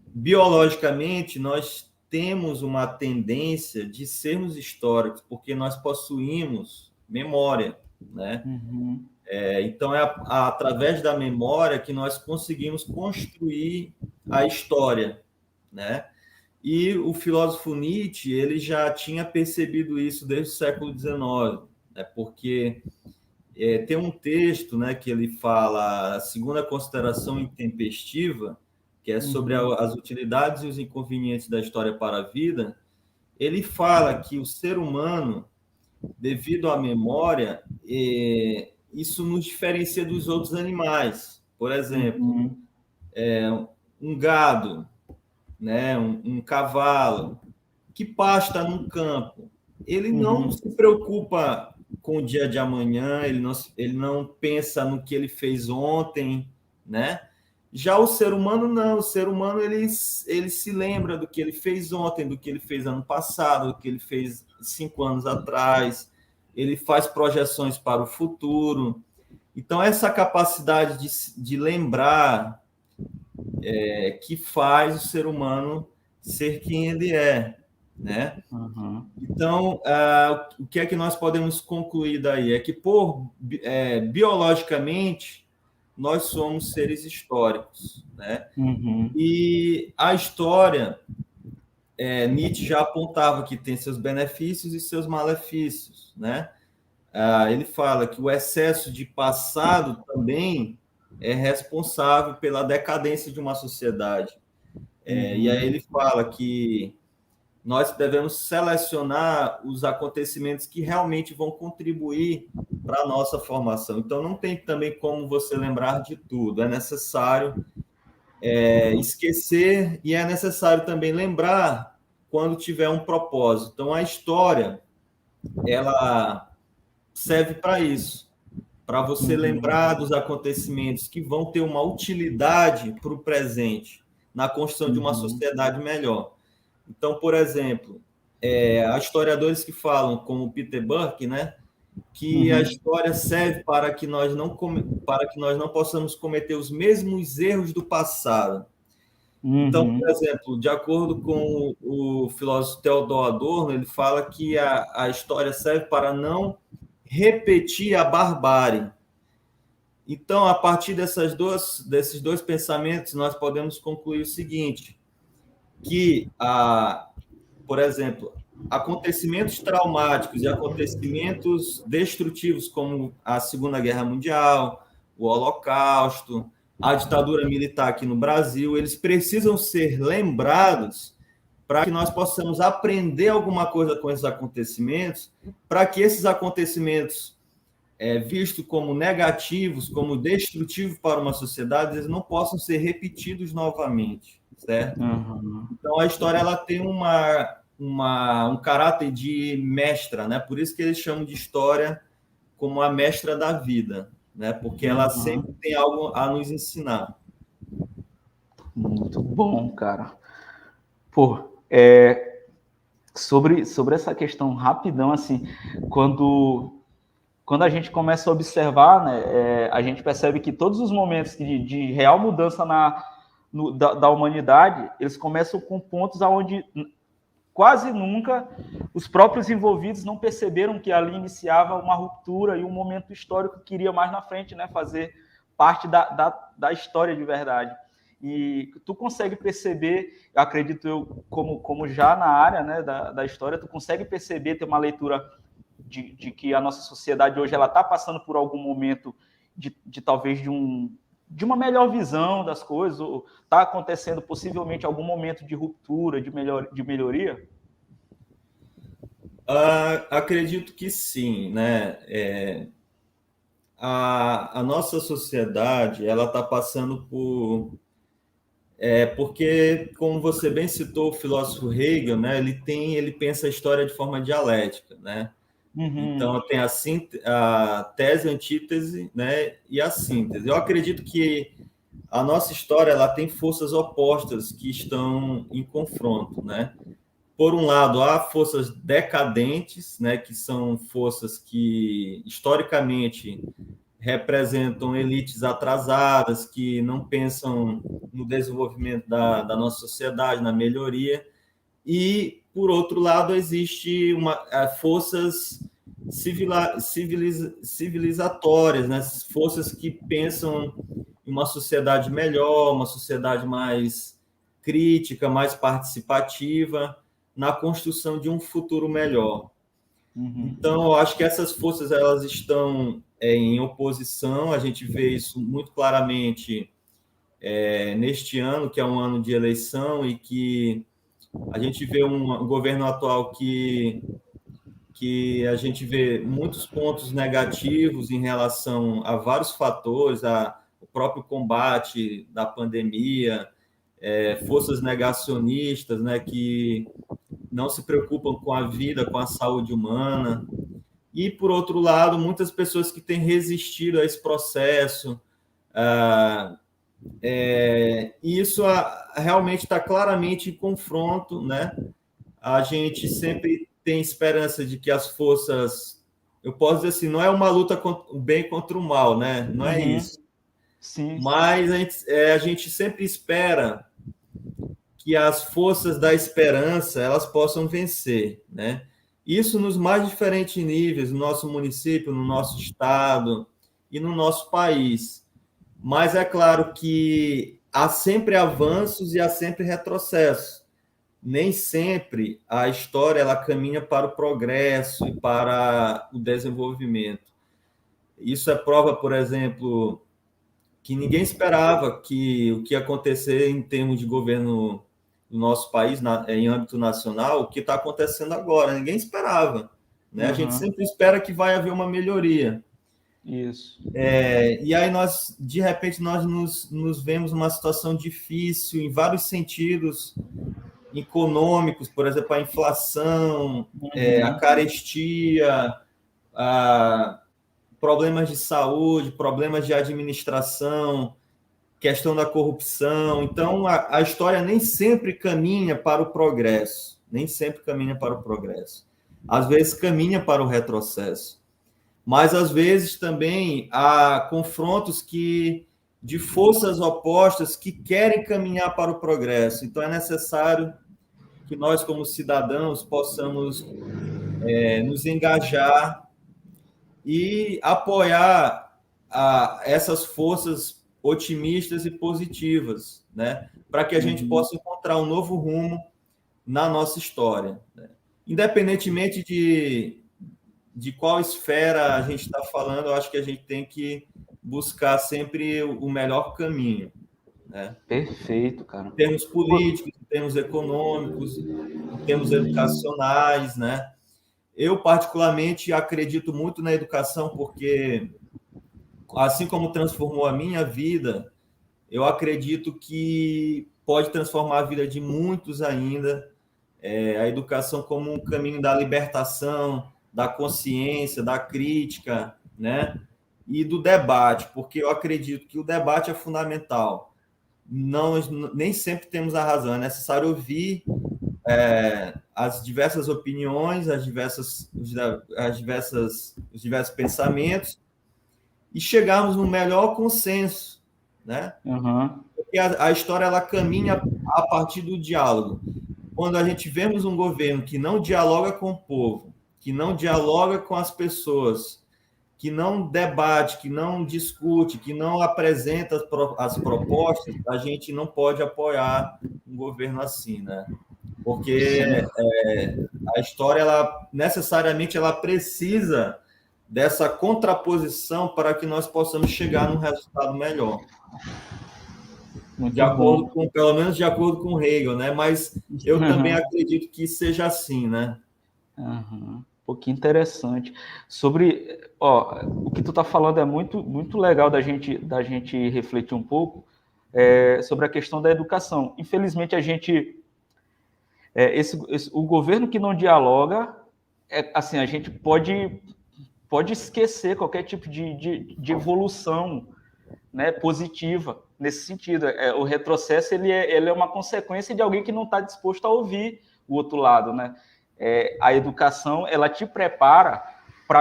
Biologicamente, nós temos uma tendência de sermos históricos, porque nós possuímos memória, né? Então, através da memória que nós conseguimos construir a história, né? E o filósofo Nietzsche ele já tinha percebido isso desde o século XIX, né? Porque tem um texto, né, que ele fala a segunda consideração intempestiva, que é sobre as utilidades e os inconvenientes da história para a vida. Ele fala que o ser humano, devido à memória, isso nos diferencia dos outros animais. Por exemplo, um gado, né, um cavalo que pasta num campo, ele não se preocupa com o dia de amanhã, ele não pensa no que ele fez ontem, né? Já o ser humano não, o ser humano ele se lembra do que ele fez ontem, do que ele fez ano passado, do que ele fez 5 anos atrás, ele faz projeções para o futuro. Então, essa capacidade de lembrar que faz o ser humano ser quem ele é, né? Então, o que é que nós podemos concluir daí? É que, biologicamente, nós somos seres históricos, né? E a história, Nietzsche já apontava que tem seus benefícios e seus malefícios, né? Ele fala que o excesso de passado também é responsável pela decadência de uma sociedade. E aí ele fala que nós devemos selecionar os acontecimentos que realmente vão contribuir para a nossa formação. Então, não tem também como você lembrar de tudo. É necessário esquecer e é necessário também lembrar quando tiver um propósito. Então, a história, ela serve para isso, para você lembrar dos acontecimentos que vão ter uma utilidade para o presente, na construção de uma sociedade melhor. Então, por exemplo, há historiadores que falam, como Peter Burke, né, que a história serve para que nós não possamos cometer os mesmos erros do passado. Então, por exemplo, de acordo com o filósofo Theodor Adorno, ele fala que a história serve para não repetir a barbárie. Então, a partir desses dois pensamentos, nós podemos concluir o seguinte, que, por exemplo, acontecimentos traumáticos e acontecimentos destrutivos, como a Segunda Guerra Mundial, o Holocausto, a ditadura militar aqui no Brasil, eles precisam ser lembrados para que nós possamos aprender alguma coisa com esses acontecimentos, para que esses acontecimentos, vistos como negativos, como destrutivos para uma sociedade, eles não possam ser repetidos novamente, certo? Uhum. Então, a história ela tem um caráter de mestra, né? Por isso que eles chamam de história como a mestra da vida, né? Porque ela sempre tem algo a nos ensinar. Muito bom, cara. Pô, sobre essa questão rapidão, assim, quando a gente começa a observar, né, a gente percebe que todos os momentos de real mudança da humanidade, eles começam com pontos onde quase nunca os próprios envolvidos não perceberam que ali iniciava uma ruptura e um momento histórico que iria mais na frente, né, fazer parte da história de verdade. E tu consegue perceber, acredito eu, como já na área, né, da história, tu consegue perceber, ter uma leitura de que a nossa sociedade hoje ela está passando por algum momento talvez de uma melhor visão das coisas, ou está acontecendo possivelmente algum momento de ruptura, de melhoria? Acredito que sim, né? A nossa sociedade ela está passando porque, como você bem citou, o filósofo Hegel, né? Ele pensa a história de forma dialética, né? Então tem a tese, a antítese, né? E a síntese. Eu acredito que a nossa história ela tem forças opostas que estão em confronto, né? Por um lado, há forças decadentes, né, que são forças que, historicamente, representam elites atrasadas, que não pensam no desenvolvimento da nossa sociedade, na melhoria. E, por outro lado, existe forças civilizatórias, né, forças que pensam em uma sociedade melhor, uma sociedade mais crítica, mais participativa, na construção de um futuro melhor. Então, eu acho que essas forças elas estão em oposição. A gente vê isso muito claramente neste ano, que é um ano de eleição, e que a gente vê um governo atual que a gente vê muitos pontos negativos em relação a vários fatores, o próprio combate da pandemia, forças negacionistas, né, que não se preocupam com a vida, com a saúde humana. E, por outro lado, muitas pessoas que têm resistido a esse processo. Isso realmente está claramente em confronto, né? A gente sempre tem esperança de que as forças... Eu posso dizer assim, não é uma luta contra o bem contra o mal, né? Não é isso. Sim. Mas a gente sempre espera que as forças da esperança elas possam vencer, né? Isso nos mais diferentes níveis, no nosso município, no nosso estado e no nosso país. Mas é claro que há sempre avanços e há sempre retrocessos. Nem sempre a história ela caminha para o progresso e para o desenvolvimento. Isso é prova, por exemplo, que ninguém esperava que o que ia acontecer em termos de governo no nosso país, em âmbito nacional, o que está acontecendo agora. Ninguém esperava, né? A gente sempre espera que vai haver uma melhoria. Isso. E aí de repente, nós nos vemos numa situação difícil em vários sentidos econômicos, por exemplo, a inflação, a carestia, problemas de saúde, problemas de administração, questão da corrupção. Então, a história nem sempre caminha para o progresso, nem sempre caminha para o progresso. Às vezes caminha para o retrocesso. Mas, às vezes, também há confrontos de forças opostas que querem caminhar para o progresso. Então, é necessário que nós, como cidadãos, possamos nos engajar e apoiar essas forças otimistas e positivas, né? Para que a gente possa encontrar um novo rumo na nossa história, né? independentemente de qual esfera a gente está falando, eu acho que a gente tem que buscar sempre o melhor caminho, né? Perfeito, cara. Em termos políticos, em termos econômicos, em termos educacionais, né? Eu, particularmente, acredito muito na educação porque, assim como transformou a minha vida, eu acredito que pode transformar a vida de muitos ainda. A educação como um caminho da libertação, da consciência, da crítica, né? E do debate, porque eu acredito que o debate é fundamental. Não, nem sempre temos a razão, é necessário ouvir as diversas opiniões, os diversos pensamentos e chegarmos no melhor consenso, né? Uhum. Porque a história ela caminha a partir do diálogo. Quando a gente vemos um governo que não dialoga com o povo, que não dialoga com as pessoas, que não debate, que não discute, que não apresenta as propostas, a gente não pode apoiar um governo assim, né? Porque a história, ela necessariamente ela precisa dessa contraposição para que nós possamos chegar num resultado melhor. De Muito acordo bom. com, pelo menos de acordo com Hegel, né? Mas eu também Uhum. acredito que seja assim, né? Uhum. Pô, que interessante. Sobre, ó, o que tu tá falando é muito legal da gente refletir um pouco sobre a questão da educação. Infelizmente, o governo que não dialoga, assim, a gente pode esquecer qualquer tipo de evolução, né, positiva nesse sentido. O retrocesso ele é uma consequência de alguém que não está disposto a ouvir o outro lado, né? A educação ela te prepara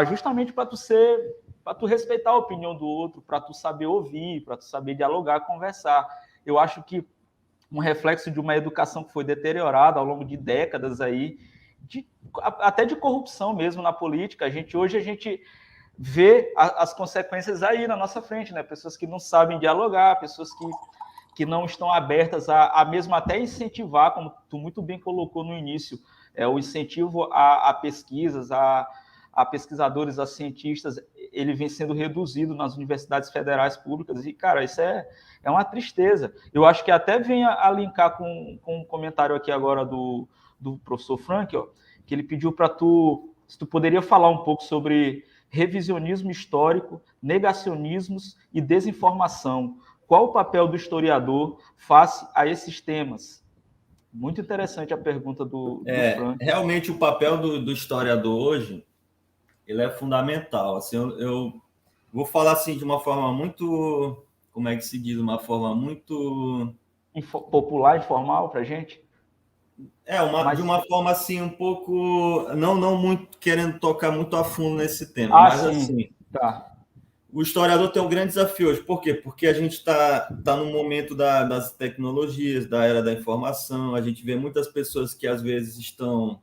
justamente para tu respeitar a opinião do outro, para tu saber ouvir, para tu saber dialogar, conversar. Eu acho que um reflexo de uma educação que foi deteriorada ao longo de décadas aí, até de corrupção mesmo na política. Hoje a gente vê as consequências aí na nossa frente, né? Pessoas que não sabem dialogar, pessoas que não estão abertas a mesmo até incentivar, como tu muito bem colocou no início, o incentivo a pesquisas, a pesquisadores, a cientistas, ele vem sendo reduzido nas universidades federais públicas, e, cara, isso é uma tristeza. Eu acho que até vem a linkar com um comentário aqui agora do professor Frank, ó, que ele pediu para se tu poderia falar um pouco sobre revisionismo histórico, negacionismos e desinformação. Qual o papel do historiador face a esses temas? Muito interessante a pergunta do Frank. Realmente o papel do historiador hoje ele é fundamental. Assim, eu vou falar assim de uma forma muito, como é que se diz, uma forma muito Popular, informal para gente? de uma forma assim um pouco não muito querendo tocar muito a fundo nesse tema, Ah, mas sim. assim, Tá. o historiador tem um grande desafio hoje. Por quê? Porque a gente está no momento das tecnologias, da era da informação. A gente vê muitas pessoas que às vezes estão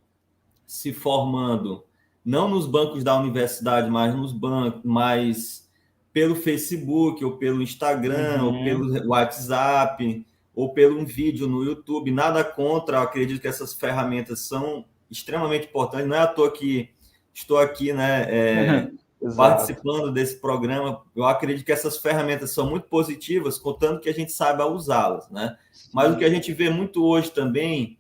se formando não nos bancos da universidade, mas nos bancos, mas pelo Facebook, ou pelo Instagram, ou pelo WhatsApp, ou pelo um vídeo no YouTube. Nada contra, eu acredito que essas ferramentas são extremamente importantes. Não é à toa que estou aqui, né, Exato. participando desse programa. Eu acredito que essas ferramentas são muito positivas, contanto que a gente saiba usá-las, né? Mas o que a gente vê muito hoje também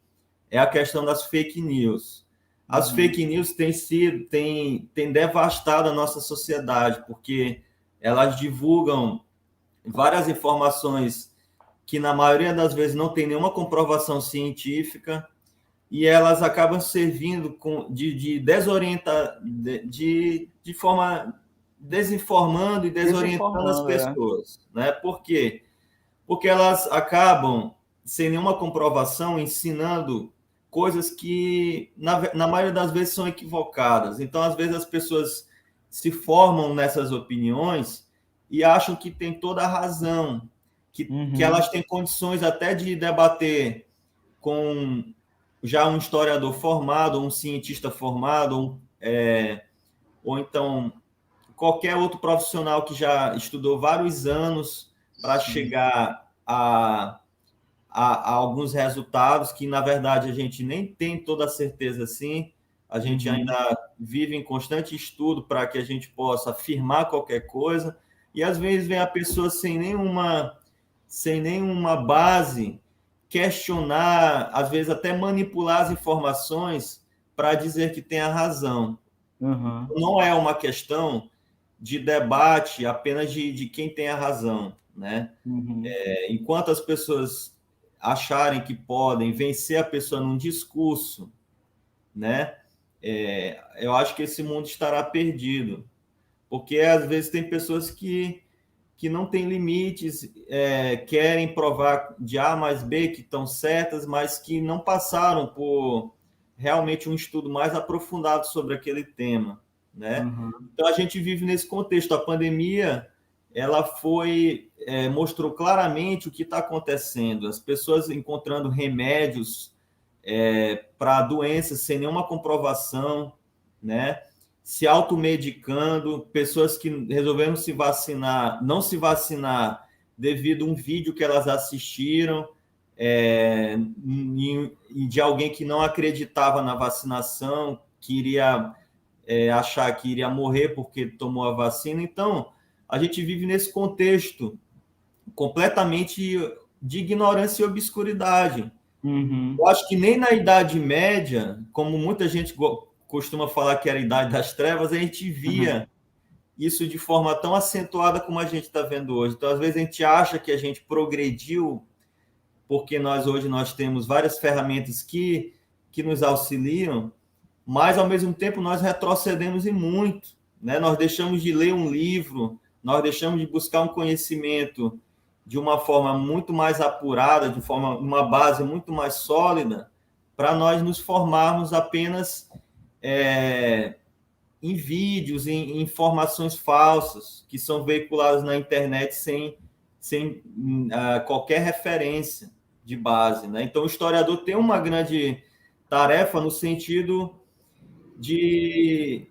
é a questão das fake news. As fake news têm devastado a nossa sociedade, porque elas divulgam várias informações que, na maioria das vezes, não tem nenhuma comprovação científica, e elas acabam servindo de desorientar, de forma desinformando e desorientando as Desinformando. pessoas. Né? Por quê? Porque elas acabam, sem nenhuma comprovação, ensinando coisas que, na maioria das vezes, são equivocadas. Então, às vezes, as pessoas se formam nessas opiniões e acham que tem toda a razão, que elas têm condições até de debater com já um historiador formado, um cientista formado, ou então qualquer outro profissional que já estudou vários anos para chegar a alguns resultados que, na verdade, a gente nem tem toda a certeza assim. a gente ainda vive em constante estudo para que a gente possa afirmar qualquer coisa, e às vezes vem a pessoa sem nenhuma base questionar, às vezes até manipular as informações para dizer que tem a razão. Não é uma questão de debate apenas de quem tem a razão, né? Enquanto as pessoas acharem que podem vencer a pessoa num discurso, né? Eu acho que esse mundo estará perdido, porque às vezes tem pessoas que não têm limites, querem provar de A mais B que estão certas, mas que não passaram por realmente um estudo mais aprofundado sobre aquele tema, né? Então a gente vive nesse contexto. A pandemia, ela mostrou claramente o que está acontecendo. As pessoas encontrando remédios para doenças sem nenhuma comprovação, né? Se automedicando, pessoas que resolveram não se vacinar devido a um vídeo que elas assistiram de alguém que não acreditava na vacinação, que iria achar que iria morrer porque tomou a vacina. Então, a gente vive nesse contexto completamente de ignorância e obscuridade. Eu acho que nem na Idade Média, como muita gente costuma falar que era a Idade das Trevas, a gente via isso de forma tão acentuada como a gente está vendo hoje. Então, às vezes, a gente acha que a gente progrediu porque hoje nós temos várias ferramentas que nos auxiliam, mas, ao mesmo tempo, nós retrocedemos em muito, né? Nós deixamos de ler um livro, nós deixamos de buscar um conhecimento de uma forma muito mais apurada, uma base muito mais sólida, para nós nos formarmos apenas em vídeos, em informações falsas que são veiculadas na internet sem qualquer referência de base, né? Então, o historiador tem uma grande tarefa no sentido de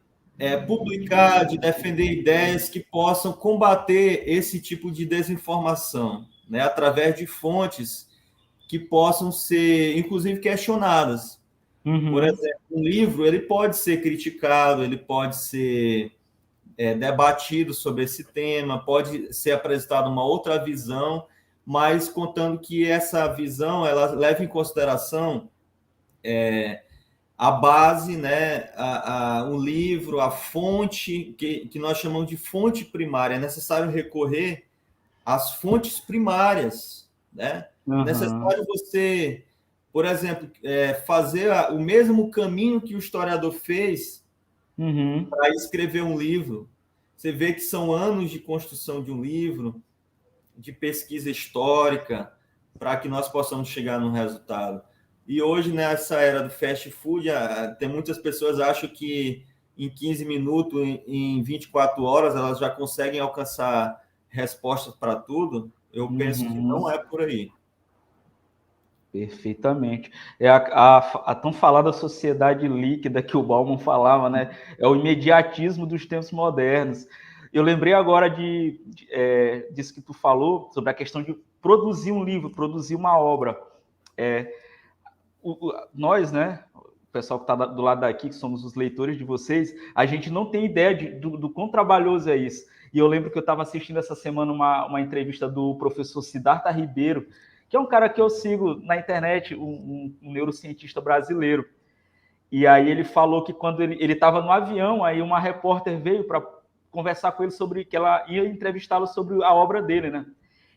publicar, de defender ideias que possam combater esse tipo de desinformação, né? Através de fontes que possam ser, inclusive, questionadas. Por exemplo, um livro ele pode ser criticado, ele pode ser debatido sobre esse tema, pode ser apresentada uma outra visão, mas contando que essa visão ela leva em consideração a base, né, o livro, a fonte, que nós chamamos de fonte primária. É necessário recorrer às fontes primárias, né? É necessário você, por exemplo, fazer o mesmo caminho que o historiador fez para escrever um livro. Você vê que são anos de construção de um livro, de pesquisa histórica, para que nós possamos chegar num resultado. E hoje, nessa era do fast food, tem muitas pessoas que acham que em 15 minutos, em 24 horas, elas já conseguem alcançar respostas para tudo. Eu penso que não é por aí. Perfeitamente. É a tão falada sociedade líquida que o Bauman falava, né? É o imediatismo dos tempos modernos. Eu lembrei agora disso que tu falou, sobre a questão de produzir um livro, produzir uma obra. Nós, né, o pessoal que está do lado daqui, que somos os leitores de vocês, a gente não tem ideia do quão trabalhoso é isso. E eu lembro que eu estava assistindo essa semana uma entrevista do professor Siddhartha Ribeiro, que é um cara que eu sigo na internet, um neurocientista brasileiro. E aí ele falou que quando ele estava no avião, aí uma repórter veio para conversar com ele sobre que ela ia entrevistá-lo sobre a obra dele, né?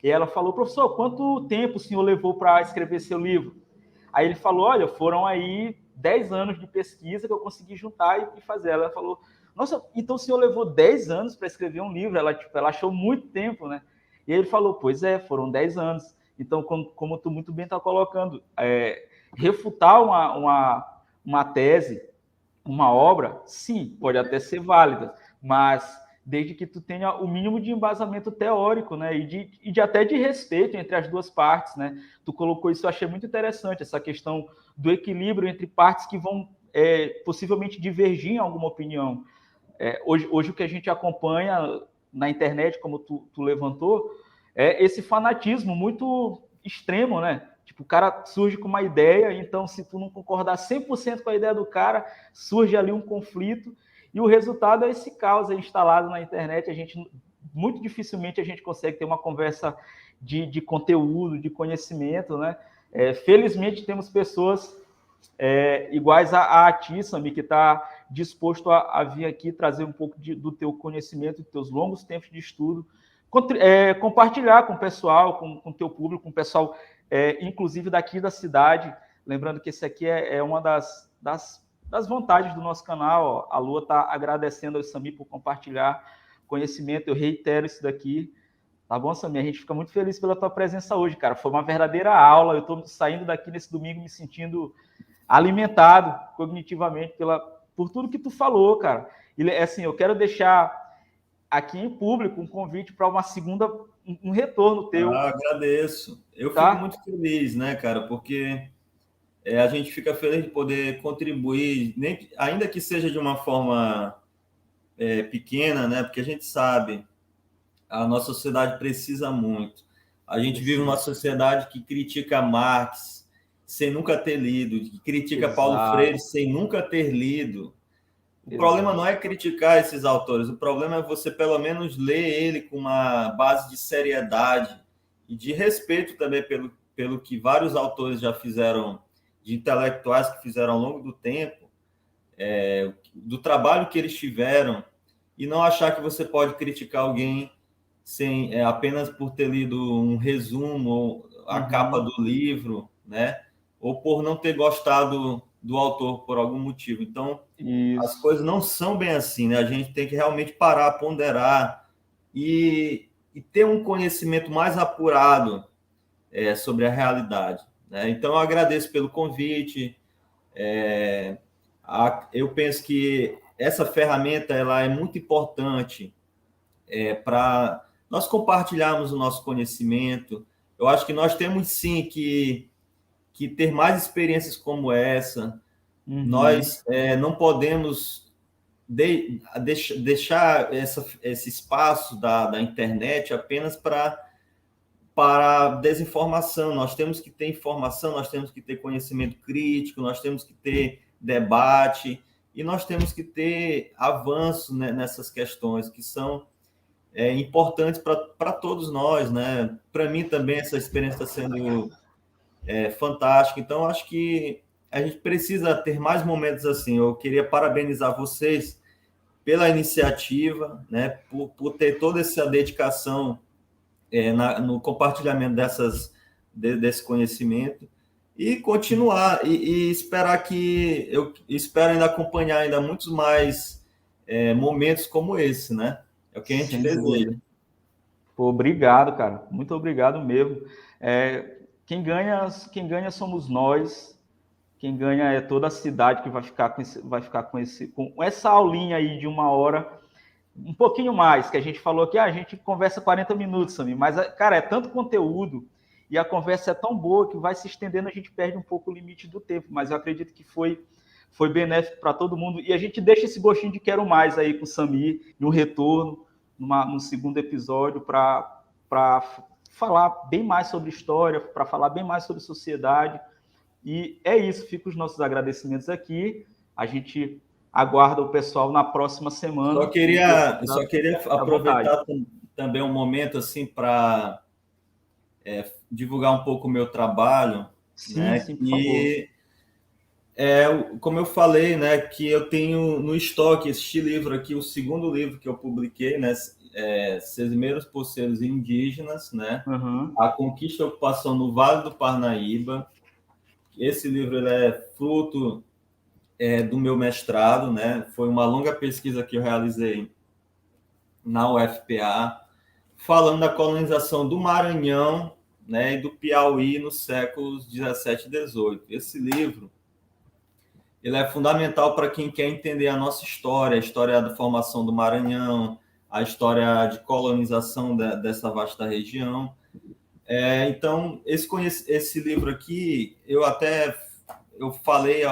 E ela falou: professor, quanto tempo o senhor levou para escrever seu livro? Aí ele falou: olha, foram aí 10 anos de pesquisa que eu consegui juntar e fazer. Ela falou: nossa, então o senhor levou 10 anos para escrever um livro? Ela achou muito tempo, né? E aí ele falou: pois é, foram 10 anos. Então, como tu muito bem está colocando, refutar uma tese, uma obra, sim, pode até ser válida, mas desde que tu tenha o mínimo de embasamento teórico, né, e até de respeito entre as duas partes, né? Tu colocou isso, eu achei muito interessante, essa questão do equilíbrio entre partes que vão possivelmente divergir em alguma opinião. Hoje o que a gente acompanha na internet, como tu levantou, é esse fanatismo muito extremo, né? Tipo, o cara surge com uma ideia, então se tu não concordar 100% com a ideia do cara, surge ali um conflito, e o resultado é esse caos instalado na internet. Muito dificilmente a gente consegue ter uma conversa de conteúdo, de conhecimento, né? Felizmente temos pessoas iguais a ti, Sami, que está disposto a vir aqui trazer um pouco do teu conhecimento, dos teus longos tempos de estudo, compartilhar com o pessoal, com o teu público, com o pessoal, inclusive daqui da cidade. Lembrando que esse aqui é uma das vantagens do nosso canal. Ó. A Lua está agradecendo ao Sami por compartilhar conhecimento. Eu reitero isso daqui. Tá bom, Sami? A gente fica muito feliz pela tua presença hoje, cara. Foi uma verdadeira aula. Eu estou saindo daqui nesse domingo me sentindo alimentado cognitivamente por tudo que tu falou, cara. E, assim, eu quero deixar aqui em público um convite para um retorno teu. Agradeço. Eu fico muito feliz, né, cara, porque a gente fica feliz de poder contribuir, ainda que seja de uma forma pequena, né, porque a gente sabe, a nossa sociedade precisa muito. A gente vive numa sociedade que critica Marx sem nunca ter lido, que critica Paulo Freire sem nunca ter lido. O problema não é criticar esses autores, o problema é você, pelo menos, ler ele com uma base de seriedade e de respeito também pelo que vários autores já fizeram, de intelectuais que fizeram ao longo do tempo, do trabalho que eles tiveram, e não achar que você pode criticar alguém apenas por ter lido um resumo ou a capa do livro, né? Ou por não ter gostado do autor por algum motivo. Então, as coisas não são bem assim, né? A gente tem que realmente parar, ponderar e ter um conhecimento mais apurado sobre a realidade, né? Então, eu agradeço pelo convite. Eu penso que essa ferramenta ela é muito importante para nós compartilharmos o nosso conhecimento. Eu acho que nós temos, sim, que ter mais experiências como essa. Nós não podemos deixar esse espaço da internet apenas para desinformação. Nós temos que ter informação, nós temos que ter conhecimento crítico, nós temos que ter debate e nós temos que ter avanço, né, nessas questões que são importantes para todos nós, né? Para mim também essa experiência está sendo fantástica. Então, acho que a gente precisa ter mais momentos assim. Eu queria parabenizar vocês pela iniciativa, né? Por ter toda essa dedicação no compartilhamento desse conhecimento e continuar e esperar que eu espero ainda acompanhar ainda muitos mais momentos como esse, né? É o que a gente deseja. Pô, obrigado, cara. Muito obrigado mesmo. Quem ganha somos nós. Quem ganha é toda a cidade que vai ficar com essa aulinha aí de 1 hora, um pouquinho mais, que a gente falou que a gente conversa 40 minutos, Sami, mas, cara, é tanto conteúdo e a conversa é tão boa que vai se estendendo, a gente perde um pouco o limite do tempo, mas eu acredito que foi benéfico para todo mundo e a gente deixa esse gostinho de quero mais aí com o Sami, no retorno, num segundo episódio, para falar bem mais sobre história, para falar bem mais sobre sociedade. E é isso, ficam os nossos agradecimentos aqui. A gente aguarda o pessoal na próxima semana. Só queria aproveitar também um momento assim para divulgar um pouco o meu trabalho. Sim, né? sim, por favor. Como eu falei, né, que eu tenho no estoque este livro aqui, o segundo livro que eu publiquei, né, Sesmeiros Poceiros Indígenas, né, A Conquista e Ocupação no Vale do Parnaíba. Esse livro ele é fruto do meu mestrado, né, foi uma longa pesquisa que eu realizei na UFPA, falando da colonização do Maranhão, né, e do Piauí nos séculos 17 e 18. Esse livro ele é fundamental para quem quer entender a nossa história, a história da formação do Maranhão, a história de colonização dessa vasta região. Então, esse livro aqui, eu falei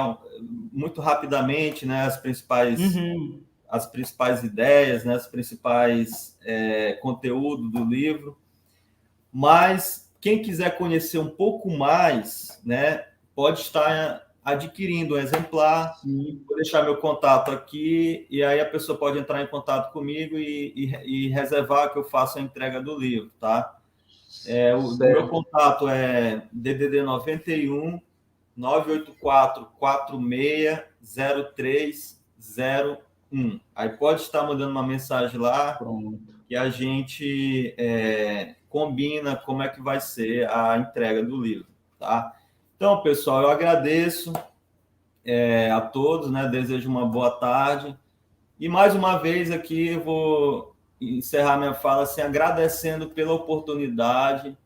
muito rapidamente, né, as principais ideias, né, as principais conteúdos do livro, mas quem quiser conhecer um pouco mais, né, pode estar adquirindo um exemplar. Sim. Vou deixar meu contato aqui, e aí a pessoa pode entrar em contato comigo e reservar que eu faça a entrega do livro, tá? O meu contato é DDD 91 984 460301. Aí pode estar mandando uma mensagem lá. Pronto. Que a gente combina como é que vai ser a entrega do livro, tá? Então, pessoal, eu agradeço a todos, né? Desejo uma boa tarde. E mais uma vez aqui eu vou encerrar minha fala assim, agradecendo pela oportunidade,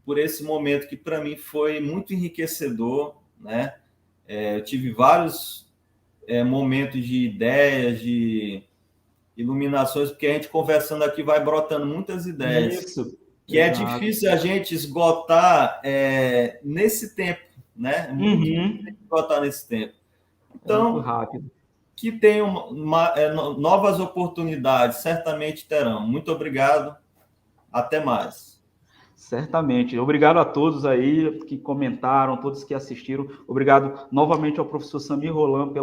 por esse momento que para mim foi muito enriquecedor, né? Eu tive vários momentos de ideias, de iluminações, porque a gente conversando aqui vai brotando muitas ideias. Isso. Que exato. É difícil a gente esgotar nesse tempo, né? Muito difícil esgotar nesse tempo. Então, muito rápido. Que tenham novas oportunidades, certamente terão. Muito obrigado. Até mais. Certamente. Obrigado a todos aí que comentaram, todos que assistiram. Obrigado novamente ao professor Samir Roland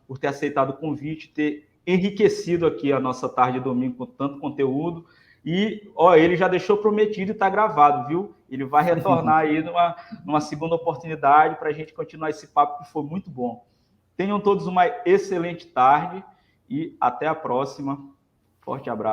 por ter aceitado o convite, ter enriquecido aqui a nossa tarde de domingo com tanto conteúdo. E ele já deixou prometido e está gravado, viu? Ele vai retornar aí numa segunda oportunidade para a gente continuar esse papo que foi muito bom. Tenham todos uma excelente tarde e até a próxima. Forte abraço.